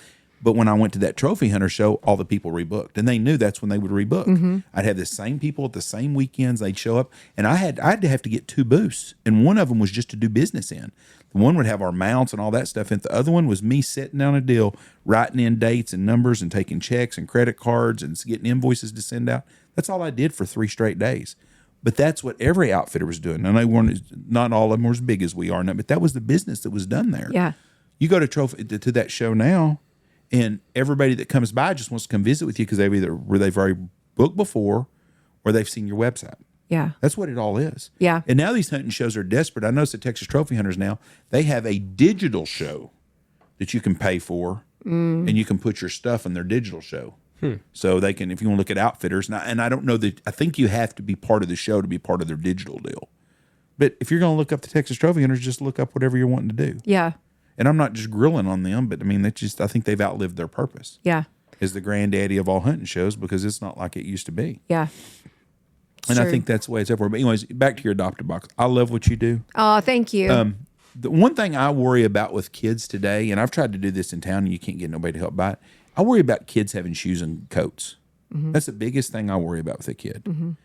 But when I went to that trophy hunter show, all the people rebooked, and they knew that's when they would rebook. I'd have the same people at the same weekends. They'd show up, and I'd have to get 2 booths, and one of them was just to do business in. The one would have our mounts and all that stuff, and the other one was me sitting down a deal, writing in dates and numbers, and taking checks and credit cards and getting invoices to send out. That's all I did for 3 straight days. But that's what every outfitter was doing. And they weren't, not all of them were as big as we are now, but that was the business that was done there. Yeah. You go to that show now, and everybody that comes by just wants to come visit with you because they've already booked before or they've seen your website. Yeah. That's what it all is. Yeah. And now these hunting shows are desperate. I noticed the Texas Trophy Hunters now, they have a digital show that you can pay for and you can put your stuff in their digital show. So they can, if you want to look at outfitters, and I don't know that, I think you have to be part of the show to be part of their digital deal. But if you're going to look up the Texas Trophy Hunters, just look up whatever you're wanting to do. Yeah. And I'm not just grilling on them, but I mean, I think they've outlived their purpose. Yeah. As the granddaddy of all hunting shows because it's not like it used to be. Yeah. And I think that's the way it's everywhere. But anyways, back to your adopted box. I love what you do. Oh, thank you. The one thing I worry about with kids today, and I've tried to do this in town and you can't get nobody to help buy it, I worry about kids having shoes and coats. That's the biggest thing I worry about with a kid.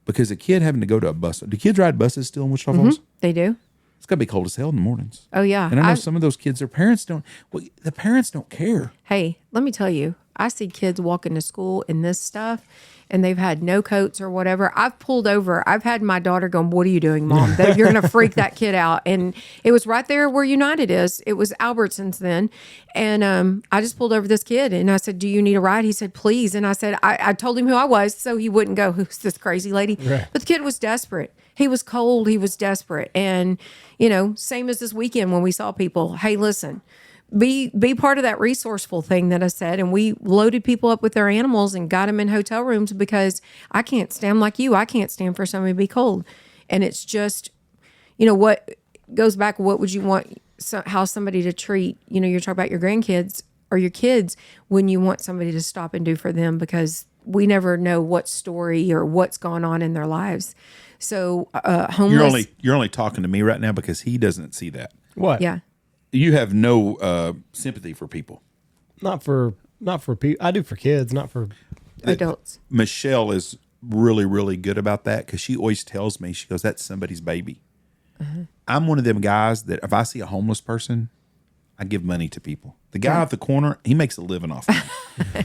because a kid having to go to a bus. Do kids ride buses still in Wichita Falls? They do. It's got to be cold as hell in the mornings. Oh yeah. And I know some of those kids, their parents don't. Well, the parents don't care. Hey, let me tell you, I see kids walking to school in this stuff and they've had no coats or whatever. I've pulled over. I've had my daughter going, "What are you doing, Mom? You're going to freak that kid out." And it was right there where United is. It was Albertsons then. And I just pulled over this kid and I said, "Do you need a ride?" He said, "Please." And I said, I told him who I was so he wouldn't go, "Who's this crazy lady?" Right. But the kid was desperate. He was cold. He was desperate. And, same as this weekend when we saw people, hey, listen, be part of that resourceful thing that I said. And we loaded people up with their animals and got them in hotel rooms because I can't stand like you. I can't stand for somebody to be cold. And it's just, what goes back, what would you want how somebody to treat, you're talking about your grandkids or your kids when you want somebody to stop and do for them, because we never know what story or what's gone on in their lives. So homeless. You're only talking to me right now because he doesn't see that. What? Yeah. You have no sympathy for people. Not for people. I do for kids, not for Adults. Michelle is really, really good about that because she always tells me, she goes, "That's somebody's baby." I'm one of them guys that if I see a homeless person, I give money to people. The guy off the corner, he makes a living off me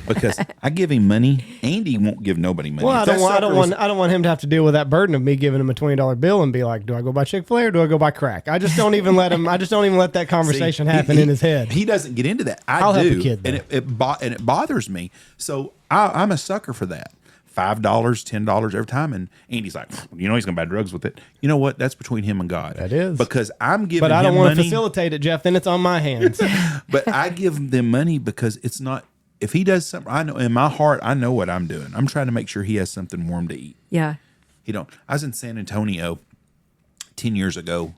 because I give him money. Andy won't give nobody money. Well, I If that don't sucker want him to have to deal with that burden of me giving him a $20 bill and be like, "Do I go buy Chick-fil-A or do I go buy crack?" I just don't even let him. I just don't even let that conversation happen in his head. He doesn't get into that. I'll do, help a kid, and it bothers me. So I'm a sucker for that. $5, $10 every time, and Andy's like, he's gonna buy drugs with it. You know what? That's between him and God. That is because I'm giving. But I don't want to money, facilitate it, Jeff. Then it's on my hands. But I give them money because it's not. If he does something, I know in my heart, I know what I'm doing. I'm trying to make sure he has something warm to eat. Yeah. He don't. I was in San Antonio 10 years ago.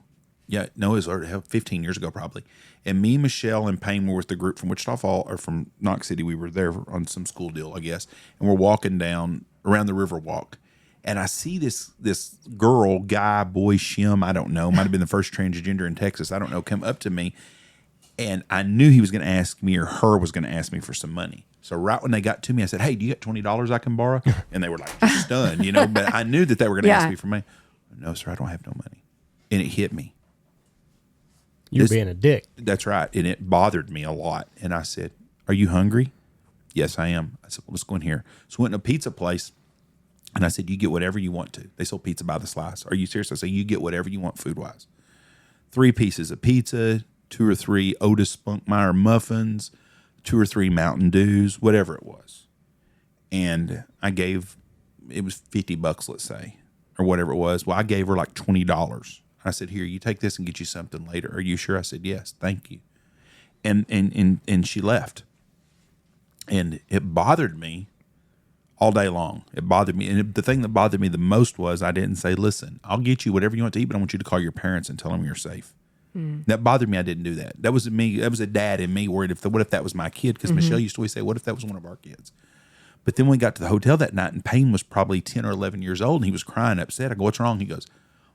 Yeah, no, it was 15 years ago probably. And me, Michelle, and Payne were with the group from Wichita Falls or from Knox City. We were there on some school deal, I guess. And we're walking down around the river walk. And I see this girl, guy, boy, shim, I don't know, might have been the first transgender in Texas, I don't know, come up to me. And I knew he was going to ask me or her was going to ask me for some money. So right when they got to me, I said, "Hey, do you got $20 I can borrow?" And they were like just stunned, but I knew that they were going to ask me for money. "No, sir, I don't have no money." And it hit me. You're being a dick. That's right. And it bothered me a lot. And I said, "Are you hungry?" "Yes, I am." I said, "Well, let's go in here." So we went to a pizza place. And I said, "You get whatever you want to." They sold pizza by the slice. "Are you serious?" I said, "You get whatever you want food-wise." 3 pieces of pizza, 2 or 3 Otis Spunkmeyer muffins, 2 or 3 Mountain Dews, whatever it was. And it was $50, let's say, or whatever it was. Well, I gave her like $20. I said, "Here, you take this and get you something later. Are you sure?" I said, "Yes, thank you." And she left. And it bothered me all day long. It bothered me. And the thing that bothered me the most was I didn't say, "Listen, I'll get you whatever you want to eat, but I want you to call your parents and tell them you're safe." That bothered me. I didn't do that. That was me. That was a dad in me worried what if that was my kid? Because Michelle used to always say, "What if that was one of our kids?" But then we got to the hotel that night and Payne was probably 10 or 11 years old and he was crying upset. I go, "What's wrong?" He goes,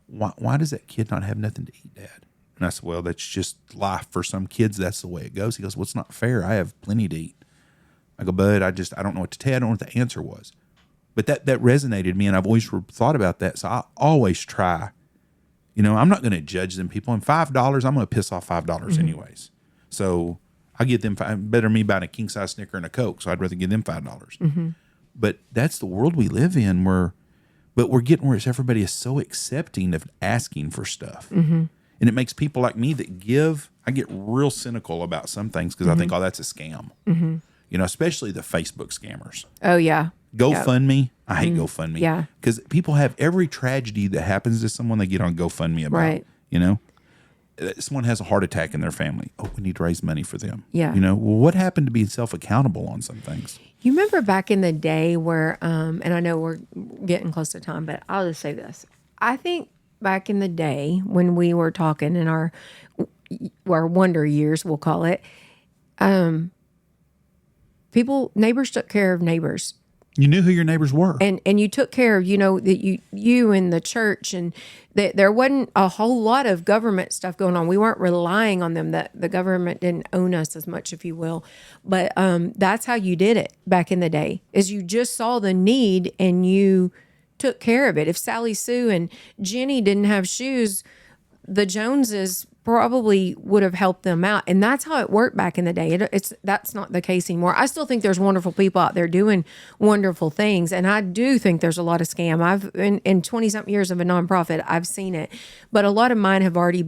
why does that kid not have nothing to eat, Dad?" And I said, "Well, that's just life. For some kids, that's the way it goes." He goes, "Well, it's not fair. I have plenty to eat." I go, "Bud, I don't know what to tell you. I don't know what the answer was." But that resonated me, and I've always thought about that. So I always try. I'm not going to judge them people. And $5, I'm going to piss off $5 anyways. So I get them better me buying a king size Snicker and a Coke. So I'd rather give them $5. But that's the world we live in, but we're getting where everybody is so accepting of asking for stuff. And it makes people like me that give. I get real cynical about some things because I think, "Oh, that's a scam." Especially the Facebook scammers. Oh yeah. GoFundMe. I hate GoFundMe. Yeah. Because people have every tragedy that happens to someone they get on GoFundMe about. Right. Someone has a heart attack in their family. "Oh, we need to raise money for them." Yeah. Well, what happened to being self-accountable on some things? You remember back in the day where, and I know we're getting close to time, but I'll just say this. I think back in the day when we were talking in our wonder years, we'll call it, neighbors took care of neighbors. You knew who your neighbors were. And you took care of, that you in the church, and that there wasn't a whole lot of government stuff going on. We weren't relying on them. That the government didn't own us as much, if you will. But that's how you did it back in the day, is you just saw the need and you took care of it. If Sally Sue and Jenny didn't have shoes, the Joneses probably would have helped them out. And that's how it worked back in the day. That's not the case anymore. I still think there's wonderful people out there doing wonderful things. And I do think there's a lot of scam. I've in 20 something years of a nonprofit, I've seen it. But a lot of mine have already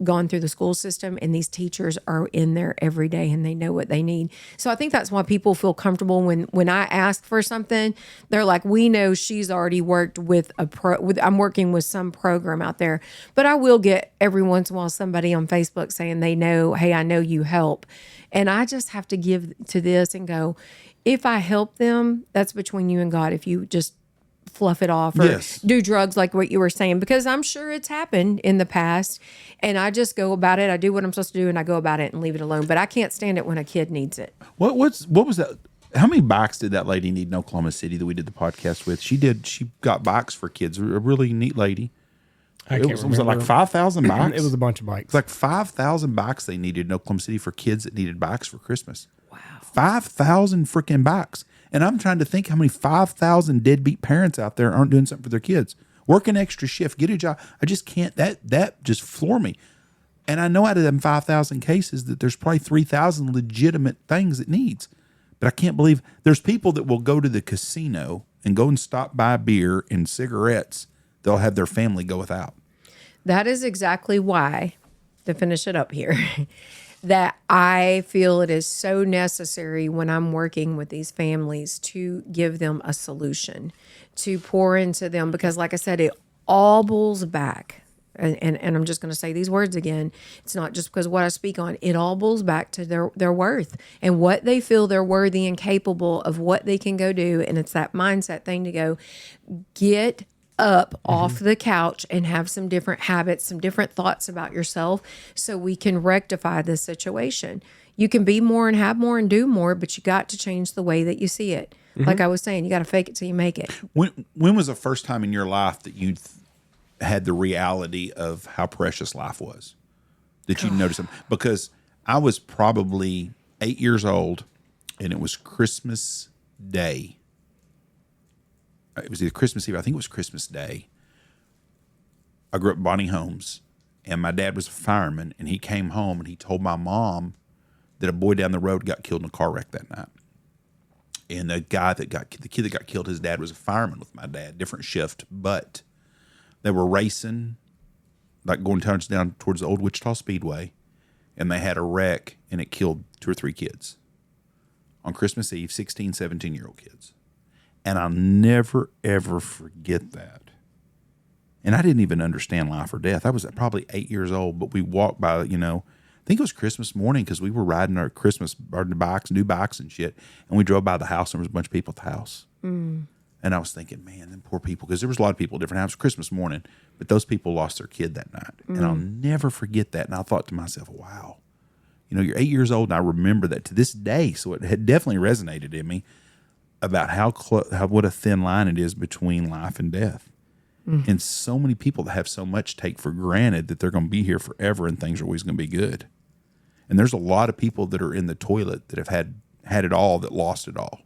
gone through the school system, and these teachers are in there every day and they know what they need. So I think that's why people feel comfortable when I ask for something. They're like, we know she's already worked with I'm working with some program out there. But I will get every once in a while somebody on Facebook saying they know, hey, I know you help. And I just have to give to this and go, if I help them, that's between you and God. If you just fluff it off or do drugs like what you were saying, because I'm sure it's happened in the past, and I just go about it. I do what I'm supposed to do and I go about it and leave it alone. But I can't stand it when a kid needs it. What was that? How many bikes did that lady need in Oklahoma City that we did the podcast with? She got bikes for kids. A really neat lady. Was it like 5,000 bikes? It was a bunch of bikes. It's like 5,000 bikes they needed in Oklahoma City for kids that needed bikes for Christmas. Wow. 5,000 freaking bikes. And I'm trying to think how many 5,000 deadbeat parents out there aren't doing something for their kids. Work an extra shift, get a job. I just can't, that just floor me. And I know out of them 5,000 cases that there's probably 3,000 legitimate things it needs. But I can't believe there's people that will go to the casino and go and stop by beer and cigarettes. They'll have their family go without. That is exactly why, to finish it up here, that I feel it is so necessary when I'm working with these families to give them a solution, to pour into them. Because like I said, it all boils back. And I'm just going to say these words again. It's not just because of what I speak on. It all boils back to their worth and what they feel they're worthy and capable of, what they can go do. And it's that mindset thing to go get up off the couch and have some different habits, some different thoughts about yourself, so we can rectify this situation. You can be more and have more and do more, but you got to change the way that you see it. Like I was saying, you got to fake it till you make it. When was the first time in your life that you had the reality of how precious life was? That you noticed them? Because I was probably 8 years old, and it was Christmas Day. It was either Christmas Eve. I think it was Christmas Day. I grew up in Bonnie Homes, and my dad was a fireman, and he came home and he told my mom that a boy down the road got killed in a car wreck that night. And the kid that got killed, his dad was a fireman with my dad, different shift, but they were racing, like going down towards the old Wichita Speedway, and they had a wreck, and it killed 2 or 3 kids on Christmas Eve, 16, 17-year-old kids. And I'll never, ever forget that. And I didn't even understand life or death. I was probably 8 years old, but we walked by, I think it was Christmas morning, because we were riding our new bikes and shit. And we drove by the house, and there was a bunch of people at the house. And I was thinking, man, them poor people, because there was a lot of people at different houses. Christmas morning, but those people lost their kid that night. And I'll never forget that. And I thought to myself, wow, you're 8 years old, and I remember that to this day. So it had definitely resonated in me about what a thin line it is between life and death. And so many people that have so much take for granted that they're going to be here forever and things are always going to be good. And there's a lot of people that are in the toilet that have had it all, that lost it all.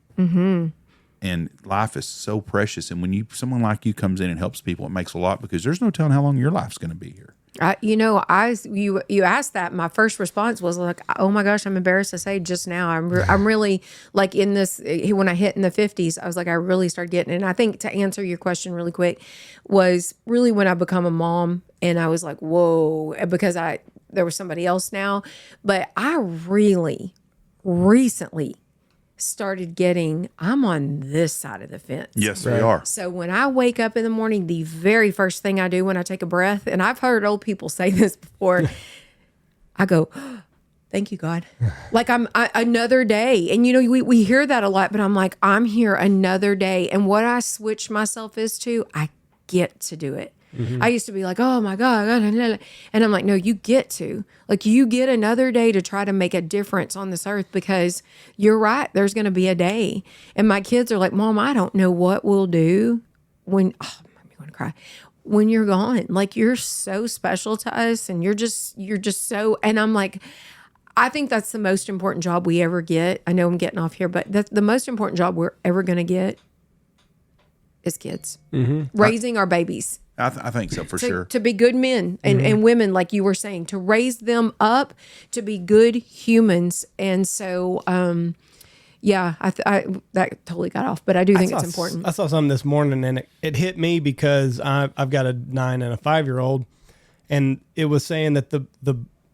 And life is so precious. And when someone like you comes in and helps people, it makes a lot, because there's no telling how long your life's going to be here. You asked that. My first response was like, oh my gosh, I'm embarrassed to say just now. I'm really like in this, when I hit in the 50s, I was like, I really started getting it. And I think to answer your question really quick was really when I become a mom, and I was like, whoa, because there was somebody else now. But I really recently started I'm on this side of the fence. Yes, we are. So when I wake up in the morning, the very first thing I do when I take a breath, and I've heard old people say this before, I go, thank you, God. Like I'm another day. And we hear that a lot, but I'm like, I'm here another day. And what I switch myself to, I get to do it. I used to be like, oh my God. And I'm like, no, you get another day to try to make a difference on this earth, because you're right. There's going to be a day. And my kids are like, Mom, I don't know what we'll do when, I'm going to cry, when you're gone. Like, you're so special to us, and you're just so, and I'm like, I think that's the most important job we ever get. I know I'm getting off here, but that's the most important job we're ever going to get is kids, raising our babies. I think so for sure. To be good men and women, like you were saying, to raise them up to be good humans. And so, yeah, that totally got off, but I do think it's important. I saw something this morning and it hit me because I've got a 9 and a 5-year-old, and it was saying that the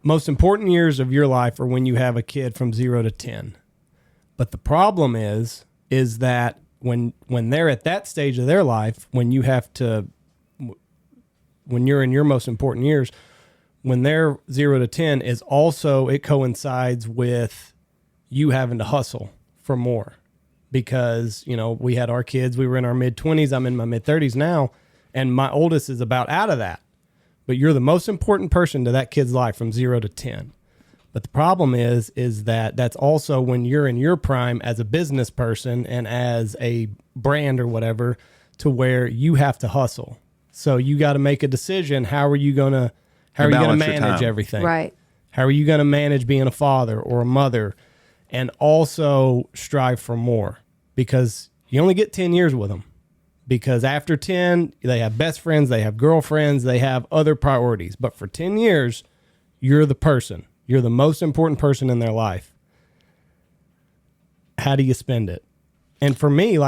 most important years of your life are when you have a kid from 0 to 10. But the problem is that when they're at that stage of their life, when you're in your most important years, when they're 0 to 10 is also, it coincides with you having to hustle for more, because, we had our kids, we were in our mid-20s, I'm in my mid-30s now, and my oldest is about out of that. But you're the most important person to that kid's life from 0 to 10. But the problem is that that's also when you're in your prime as a business person and as a brand or whatever, to where you have to hustle. So you got to make a decision. How are you going to manage everything? Right. How are you going to manage being a father or a mother, and also strive for more, because you only get 10 years with them, because after 10, they have best friends, they have girlfriends, they have other priorities. But for 10 years, you're the person. You're the most important person in their life. How do you spend it? And for me,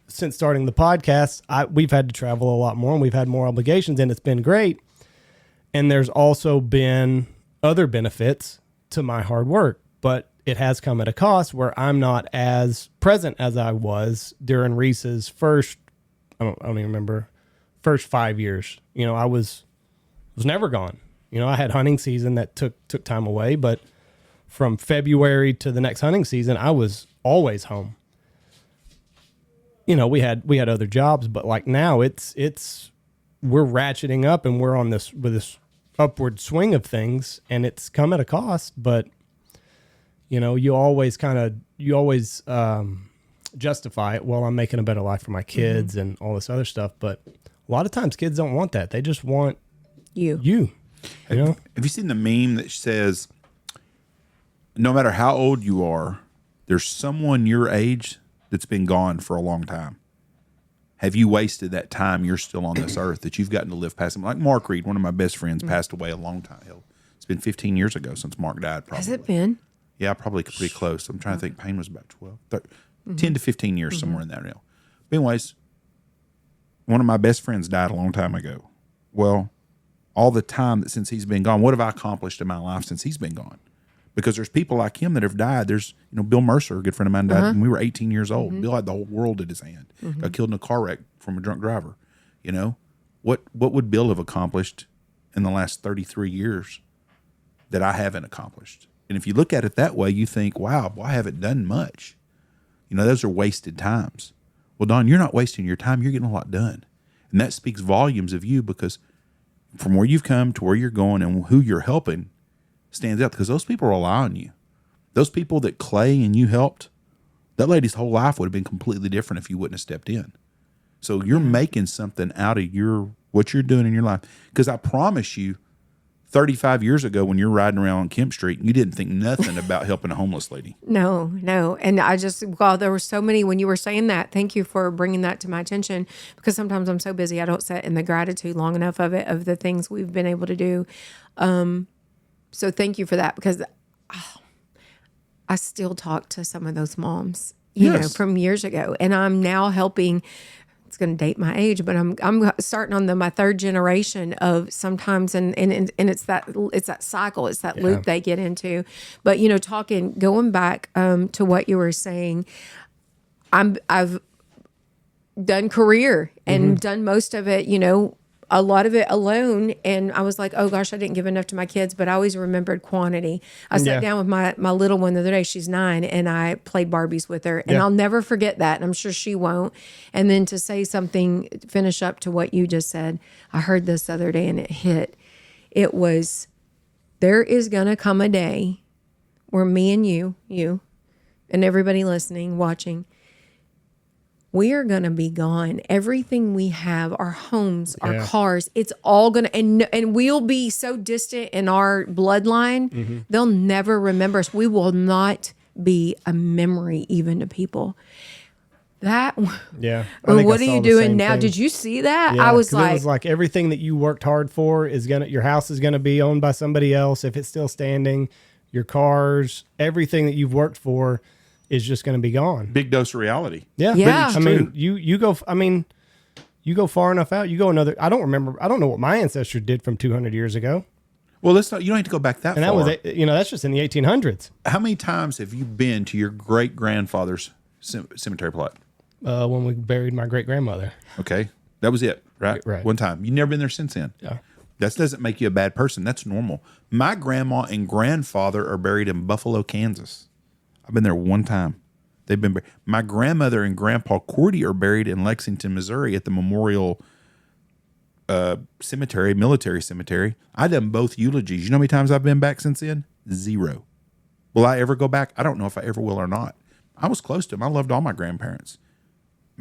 since starting the podcast, we've had to travel a lot more and we've had more obligations, and it's been great. And there's also been other benefits to my hard work, but it has come at a cost where I'm not as present as I was during Reese's first, I don't even remember, first 5 years. I was never gone. I had hunting season that took time away, but from February to the next hunting season, I was always home. We had other jobs, but like now it's we're ratcheting up and we're on this upward swing of things, and it's come at a cost, but you always justify it. Well, I'm making a better life for my kids and all this other stuff. But a lot of times kids don't want that. They just want you. Have you seen the meme that says, no matter how old you are, there's someone your age that's been gone for a long time? Have you wasted that time you're still on this earth that you've gotten to live past them? Like Mark Reed, one of my best friends, passed away a long time. It's been 15 years ago since Mark died, probably. Has it been? Yeah, probably pretty close. I'm trying to think. Payne was about 12, 10 to 15 years, somewhere in that realm. But anyways, one of my best friends died a long time ago. Well, all the time that since he's been gone, what have I accomplished in my life since he's been gone? Because there's people like him that have died. There's, Bill Mercer, a good friend of mine, died when we were 18 years old. Bill had the whole world at his hand. Got killed in a car wreck from a drunk driver. What would Bill have accomplished in the last 33 years that I haven't accomplished? And if you look at it that way, you think, wow, I haven't done much. Those are wasted times. Well, Don, you're not wasting your time. You're getting a lot done. And that speaks volumes of you, because from where you've come to where you're going and who you're helping stands out, because those people rely on you. Those people that Clay and you helped, that lady's whole life would have been completely different if you wouldn't have stepped in. So you're making something out of what you're doing in your life. Because I promise you, 35 years ago when you're riding around on Kemp Street, you didn't think nothing about helping a homeless lady. No. And there were so many, when you were saying that, thank you for bringing that to my attention, because sometimes I'm so busy, I don't sit in the gratitude long enough of the things we've been able to do. So thank you for that, because I still talk to some of those moms, from years ago, and I'm now helping. It's going to date my age, but I'm starting on my third generation of sometimes, and it's that cycle, it's that loop they get into. But going back to what you were saying, I've done career and done most of it, a lot of it alone. And I was like, oh gosh, I didn't give enough to my kids, but I always remembered quantity. I sat down with my little one the other day, she's 9, and I played Barbies with her, and I'll never forget that. And I'm sure she won't. And then to say something, finish up to what you just said, I heard this the other day and it hit. It was, there is going to come a day where me and you and everybody listening, watching, we are going to be gone. Everything we have, our homes, our cars, it's all going to, and we'll be so distant in our bloodline, they'll never remember us. We will not be a memory even to people. That. Yeah. Well, what are you doing now? Did you see that? Yeah, I was 'cause like, it was like everything that you worked hard for your house is gonna be owned by somebody else if it's still standing. Your cars, everything that you've worked for, is just gonna be gone. Big dose of reality. Yeah, Yeah. I mean, you go. I mean, you go far enough out. You go another. I don't know what my ancestors did from 200 years ago, Well, let's not. You don't have to go back that and far. that was that's just in the 1800s. How many times have you been to your great grandfather's cemetery plot? When we buried my great grandmother. Okay, that was it, right? Right. One time. You've never been there since then. Yeah. That doesn't make you a bad person. That's normal. My grandma and grandfather are buried in Buffalo, Kansas. I've been there one time. They've been buried. My grandmother and grandpa Cordy are buried in Lexington, Missouri at the Memorial Cemetery, military cemetery. I done both eulogies. You know how many times I've been back since then? 0. Will I ever go back? I don't know if I ever will or not. I was close to them. I loved all my grandparents.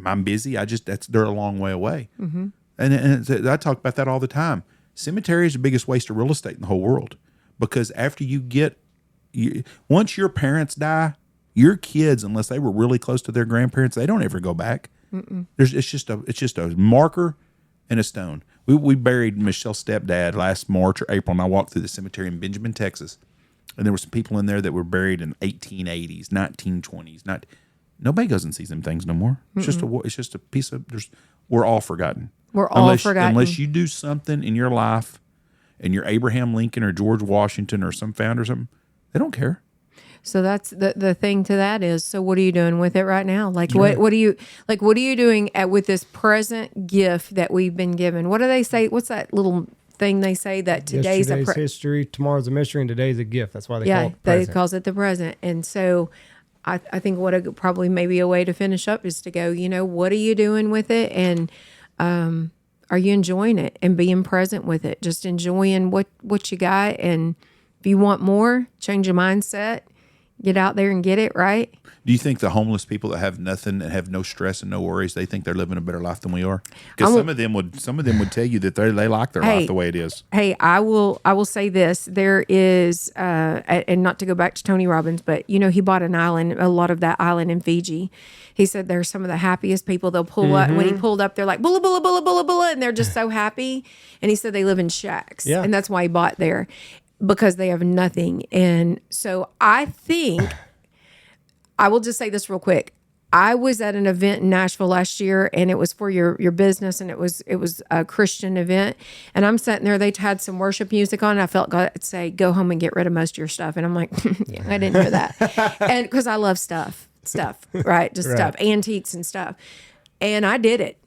I'm busy. They're a long way away. Mm-hmm. And I talk about that all the time. Cemetery is the biggest waste of real estate in the whole world, because after once your parents die, your kids, unless they were really close to their grandparents, they don't ever go back. It's just a marker and a stone. We buried Michelle's stepdad last March or April, and I walked through the cemetery in Benjamin, Texas, and there were some people in there that were buried in 1880s, 1920s. Nobody goes and sees them things no more. It's just a piece of. We're all forgotten. We're all forgotten. Unless you do something in your life and you're Abraham Lincoln or George Washington or some founder or something, they don't care. So that's the thing to that is, so what are you doing with it right now? Like what are you doing with this present gift that we've been given? What do they say? What's that little thing they say that today's history, tomorrow's a mystery, and today's a gift. That's why they call it the present. They calls it the present. And so I think probably maybe a way to finish up is to go, what are you doing with it? And are you enjoying it and being present with it? Just enjoying what you got. And if you want more, change your mindset, get out there and get it, right? Do you think the homeless people that have nothing and have no stress and no worries, they think they're living a better life than we are? Because some of them would tell you that they like their life the way it is. Hey, I will say this. There is, and not to go back to Tony Robbins, but he bought an island, a lot of that island in Fiji. He said they're some of the happiest people. They'll pull up. When he pulled up, they're like, bulla, bulla, bulla, bulla, bulla, and they're just so happy. And he said they live in shacks. Yeah. And that's why he bought there, because they have nothing. And so I think, I will just say this real quick. I was at an event in Nashville last year, and it was for your business, and it was a Christian event. And I'm sitting there, they had some worship music on, and I felt God say, go home and get rid of most of your stuff. And I'm like, yeah, I didn't hear that. And because I love stuff, right? Just stuff, antiques and stuff. And I did it.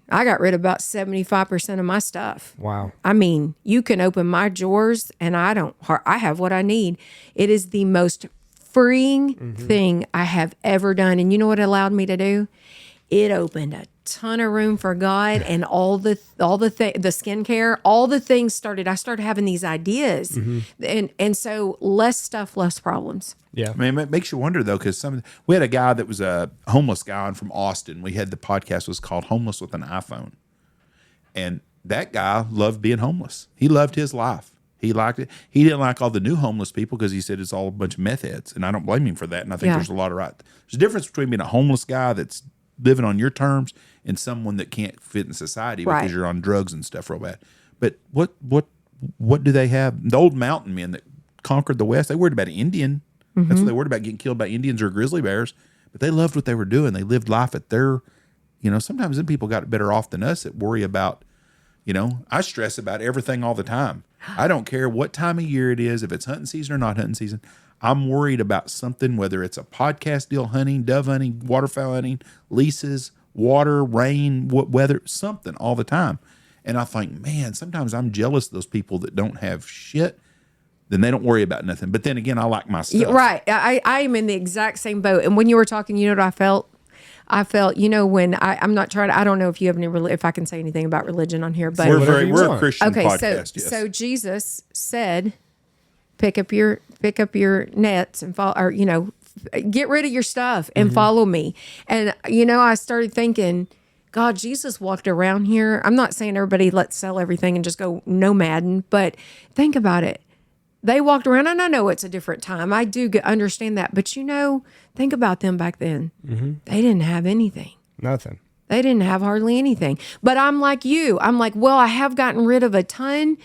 I got rid of about 75% of my stuff. Wow. I mean, you can open my drawers, and I have what I need. It is the most freeing thing I have ever done. And you know what it allowed me to do? It opened a ton of room for God, and all the skincare, all the things I started having these ideas. And so less stuff, less problems. Yeah. I mean, it makes you wonder, though, because we had a guy that was a homeless guy from Austin. We had the podcast was called Homeless with an iPhone. And that guy loved being homeless. He loved his life. He liked it. He didn't like all the new homeless people because he said it's all a bunch of meth heads. And I don't blame him for that. And I think there's a lot of there's a difference between being a homeless guy that's living on your terms and someone that can't fit in society because you're on drugs and stuff real bad. But what do they have? The old mountain men that conquered the West, they worried about Indian. That's what they worried about, getting killed by Indians or grizzly bears. But they loved what they were doing. They lived life at their, sometimes them people got better off than us that worry about, I stress about everything all the time. I don't care what time of year it is, if it's hunting season or not hunting season. I'm worried about something, whether it's a podcast deal, hunting, dove hunting, waterfowl hunting, leases, water, rain, weather, something all the time. And I think, man, sometimes I'm jealous of those people that don't have shit. Then they don't worry about nothing. But then again, I like my stuff. Right. I am in the exact same boat. And when you were talking, you know what I felt? I felt, when I'm not trying to, I don't know if you have any, if I can say anything about religion on here, but we're a Christian podcast. Yes. So Jesus said, pick up your nets and follow, or, get rid of your stuff and follow me. And, I started thinking, God, Jesus walked around here. I'm not saying everybody let's sell everything and just go nomading, but think about it. They walked around, and I know it's a different time. I do understand that. But, think about them back then. They didn't have anything. Nothing. They didn't have hardly anything. But I'm like you. I'm like, well, I have gotten rid of a ton,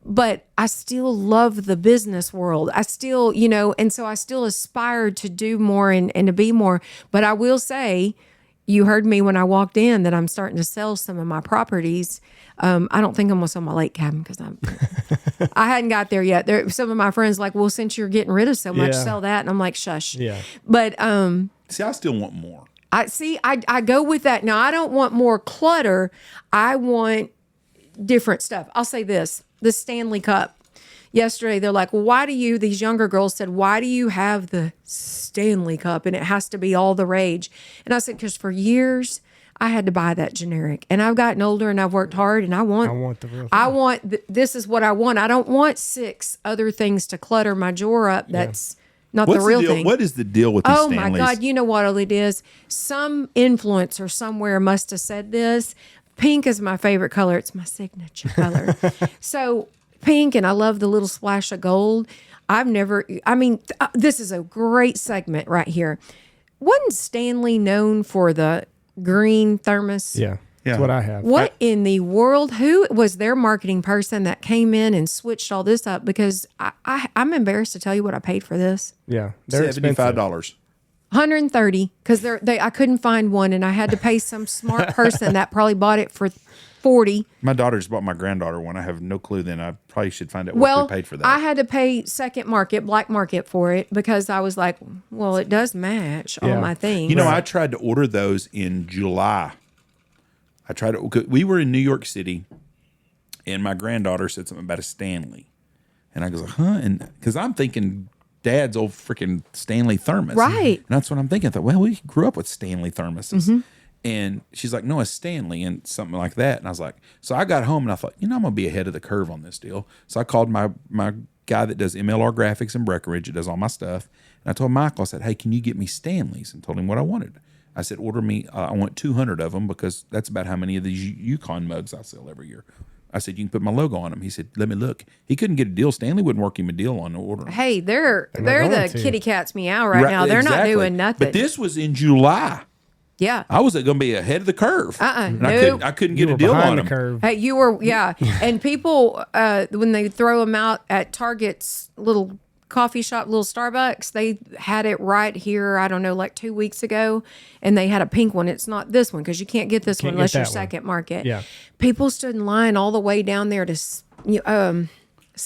but I still love the business world. I still, and so I still aspire to do more and to be more. But I will say, you heard me when I walked in that I'm starting to sell some of my properties. I don't think I'm going to sell my lake cabin because I hadn't got there yet. Some of my friends like, well, since you're getting rid of so much, sell that. And I'm like, shush. Yeah. But See, I still want more. I go with that. Now, I don't want more clutter. I want different stuff. I'll say this, the Stanley Cup. Yesterday, they're like, well, these younger girls said, why do you have the Stanley Cup and it has to be all the rage? And I said, because for years, I had to buy that generic. And I've gotten older and I've worked hard and I want the real thing. This is what I want. I don't want 6 other things to clutter my drawer up. That's not the real thing. What is the deal with these Stanleys? Oh my God, you know what it is? Some influencer somewhere must have said this. Pink is my favorite color. It's my signature color. So pink, and I love the little splash of gold. This is a great segment right here. Wasn't Stanley known for the green thermos? Yeah. That's what I have. What in the world? Who was their marketing person that came in and switched all this up? Because I'm embarrassed to tell you what I paid for this. Yeah. They're $75. $130 because I couldn't find one, and I had to pay some smart person that probably bought it for $40. My daughter's bought my granddaughter one. I have no clue. Then I probably should find out what we paid for that. I had to pay black market for it because I was like, well, it does match all my things. I tried to order those in July. We were in New York City, and my granddaughter said something about a Stanley, and I was like, huh? And because I'm thinking Dad's old freaking Stanley thermos, right? And that's what I'm thinking. I thought, well, we grew up with Stanley thermoses. Mm-hmm. And she's like, no, a Stanley and something like that. And I was like, so I got home and I thought, I'm going to be ahead of the curve on this deal. So I called my guy that does MLR graphics in Breckenridge. It does all my stuff. And I told Michael, I said, hey, can you get me Stanleys? And told him what I wanted. I said, order me, I want 200 of them because that's about how many of these Yukon mugs I sell every year. I said, you can put my logo on them. He said, let me look. He couldn't get a deal. Stanley wouldn't work him a deal on the order. Hey, they're the kitty cats meow right now. They're not doing nothing. But this was in July. Yeah. I was going to be ahead of the curve. No. I couldn't get a deal on them. Curve. Hey, you were, yeah. And people, when they throw them out at Target's little coffee shop, little Starbucks, they had it right here, I don't know, like 2 weeks ago, and they had a pink one. It's not this one because you can't get this one unless you're second market. Yeah. People stood in line all the way down there to, is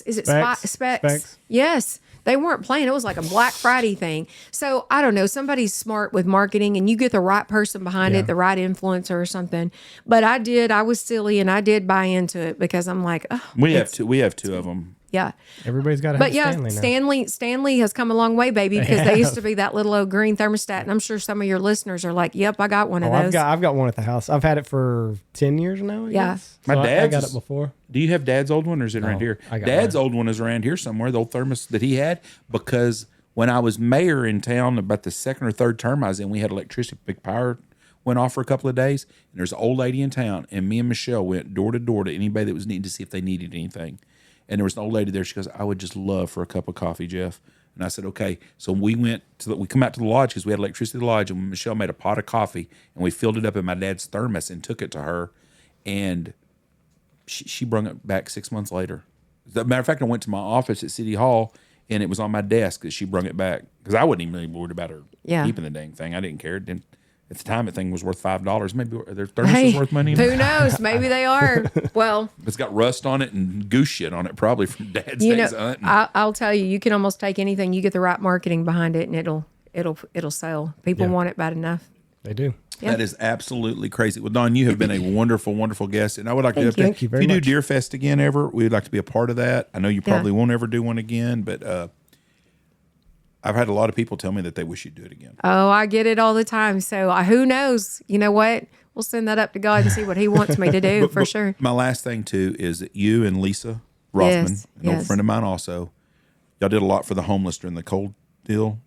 it Specs? Yes. They weren't playing. It was like a Black Friday thing. So I don't know. Somebody's smart with marketing, and you get the right person behind it, the right influencer or something. But I was silly, and I did buy into it because I'm like, oh, we have two of them. Yeah. Everybody's got to have Stanley now. Stanley has come a long way, baby, because they used to be that little old green thermostat. And I'm sure some of your listeners are like, yep, I got one of those. I've got one at the house. I've had it for 10 years now. I guess. My dad's, I got it before. Do you have Dad's old one or is it around here? Dad's old one is around here somewhere, the old thermos that he had, because when I was mayor in town about the second or third term I was in, we had electricity, big power went off for a couple of days, and there's an old lady in town, and me and Michelle went door to door to anybody that was needing to see if they needed anything. And there was an old lady there. She goes, I would just love for a cup of coffee, Jeff. And I said, okay. So we we come out to the lodge because we had electricity at the lodge, and Michelle made a pot of coffee, and we filled it up in my dad's thermos and took it to her. And she brought it back 6 months later. As a matter of fact, I went to my office at City Hall, and it was on my desk that she brought it back because I wasn't even really worried about her keeping the dang thing. I didn't care. At the time, the thing was worth $5. Maybe their thermos is worth money. Who knows? Maybe they are. Well, it's got rust on it and goose shit on it, probably from Dad's days hunting. I'll tell you, you can almost take anything. You get the right marketing behind it, and it'll sell. People want it bad enough. They do. Yeah. That is absolutely crazy. Well, Don, you have been a wonderful, wonderful guest, and I would like to Thank you very if you much. do Deer Fest again ever, we'd like to be a part of that. I know you probably won't ever do one again, but I've had a lot of people tell me that they wish you'd do it again. Oh, I get it all the time. So who knows? You know what? We'll send that up to God and see what He wants me to do for sure. My last thing too is that you and Lisa Rothman, an old friend of mine, also, y'all did a lot for the homeless during the cold deal.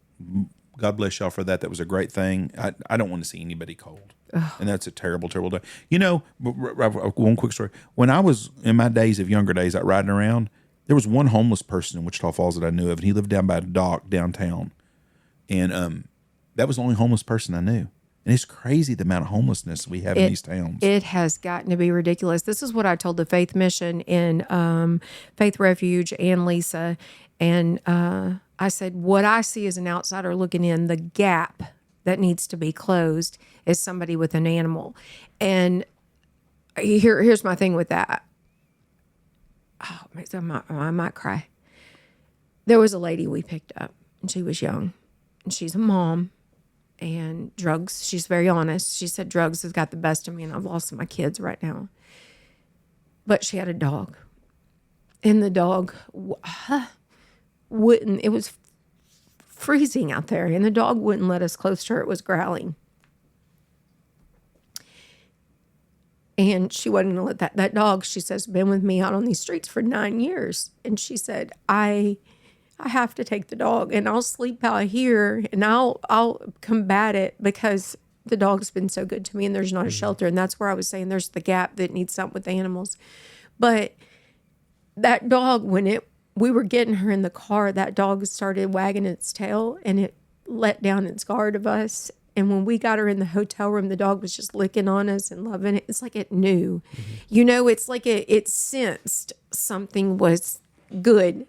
God bless y'all for that. That was a great thing. I don't want to see anybody cold. And that's a terrible, terrible day. You know, one quick story. When I was in my days of younger days out riding around, there was one homeless person in Wichita Falls that I knew of, and he lived down by a dock downtown. And that was the only homeless person I knew. And it's crazy the amount of homelessness we have in these towns. It has gotten to be ridiculous. This is what I told the Faith Mission in Faith Refuge and Lisa. And I said, what I see as an outsider looking in, the gap that needs to be closed is somebody with an animal. And here's my thing with that. Oh, I might cry. There was a lady we picked up, and she was young, and she's a mom. And drugs, she's very honest. She said drugs has got the best of me, and I've lost my kids right now. But she had a dog. And the dog wouldn't, it was freezing out there, and the dog wouldn't let us close to her. It was growling. And she wasn't going to let that dog, she says, been with me out on these streets for 9 years. And she said, I have to take the dog, and I'll sleep out here, and I'll combat it because the dog's been so good to me, and there's not a shelter. And that's where I was saying there's the gap that needs something with animals. But that dog, we were getting her in the car, that dog started wagging its tail, and it let down its guard of us. And when we got her in the hotel room, the dog was just licking on us and loving it. It's like it knew, it's like it sensed something was good,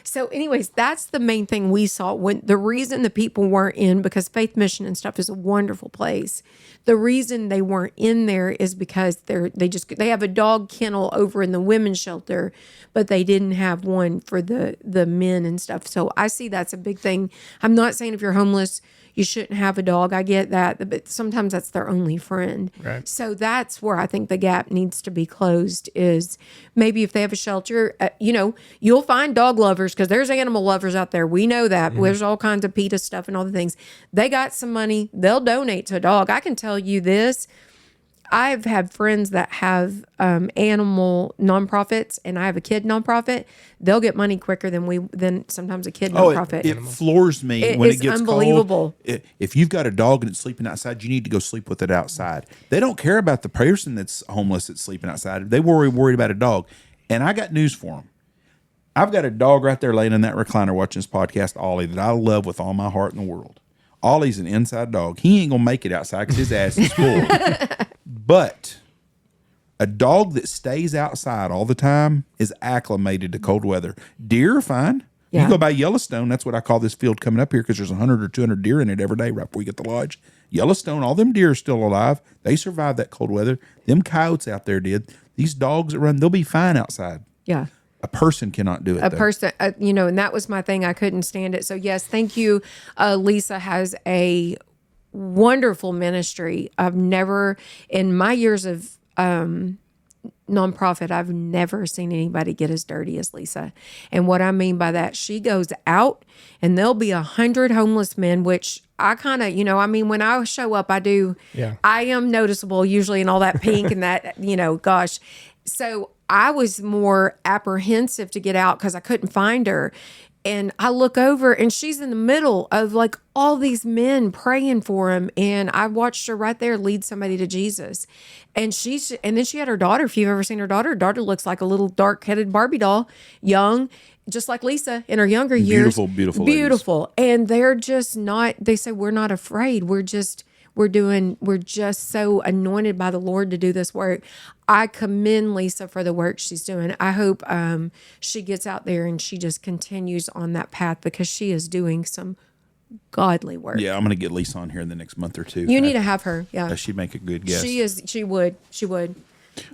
So anyways, that's the main thing we saw. When the reason the people weren't in, because Faith Mission and stuff is a wonderful place. The reason they weren't in there is because they have a dog kennel over in the women's shelter, but they didn't have one for the men and stuff. So I see that's a big thing. I'm not saying if you're homeless, you shouldn't have a dog. I get that, but sometimes that's their only friend. Right. So that's where I think the gap needs to be closed is maybe if they have a shelter, you'll find dog lovers because there's animal lovers out there. We know that. There's all kinds of PETA stuff and all the things. They got some money. They'll donate to a dog. I can tell you this. I've had friends that have animal nonprofits, and I have a kid nonprofit. They'll get money quicker than sometimes a kid nonprofit. It floors me when it gets unbelievable. Cold. If you've got a dog and it's sleeping outside, you need to go sleep with it outside. They don't care about the person that's homeless that's sleeping outside. They worried about a dog. And I got news for them. I've got a dog right there laying in that recliner watching this podcast, Ollie, that I love with all my heart in the world. Ollie's an inside dog. He ain't going to make it outside because his ass is full. But a dog that stays outside all the time is acclimated to cold weather. Deer are fine. Yeah. You go by Yellowstone. That's what I call this field coming up here because there's 100 or 200 deer in it every day right before you get to the lodge. Yellowstone, all them deer are still alive. They survived that cold weather. Them coyotes out there did. These dogs that run, they'll be fine outside. Yeah. A person cannot do it. Person, and that was my thing. I couldn't stand it. So yes, thank you. Lisa has a wonderful ministry. I've never, in my years of nonprofit, I've never seen anybody get as dirty as Lisa. And what I mean by that, she goes out and there'll be 100 homeless men, which I kind of, when I show up, I am noticeable usually in all that pink and that, gosh. So I was more apprehensive to get out because I couldn't find her. And I look over and she's in the middle of like all these men praying for him. And I watched her right there lead somebody to Jesus. And then she had her daughter. If you've ever seen her daughter looks like a little dark-headed Barbie doll, young, just like Lisa in her younger years. Beautiful. And they're just not, they say, we're not afraid. We're just so anointed by the Lord to do this work. I commend Lisa for the work she's doing. I hope she gets out there and she just continues on that path because she is doing some godly work. Yeah, I'm going to get Lisa on here in the next month or two. You need to have her. Yeah. She'd make a good guest. She would.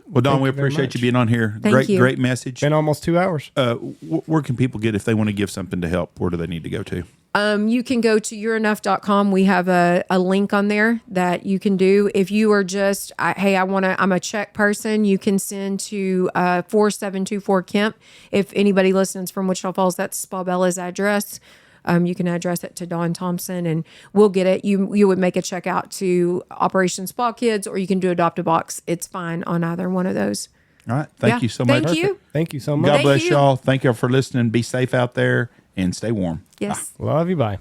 Well, Don, we appreciate you being on here. Thank you. Great message. Been almost 2 hours. Where can people get if they want to give something to help? Where do they need to go to? You can go to you'reenough.com. We have a link on there that you can do. If you are just, I'm a check person, you can send to 4724 Kemp. If anybody listens from Wichita Falls, that's Spa Bella's address. You can address it to Don Thompson and we'll get it. You would make a check out to Operation Spa Kids, or you can do Adopt a Box. It's fine on either one of those. All right. Thank you so much. Thank you. Thank you so much. God bless y'all. Thank y'all for listening. Be safe out there and stay warm. Yes. Love you. Bye.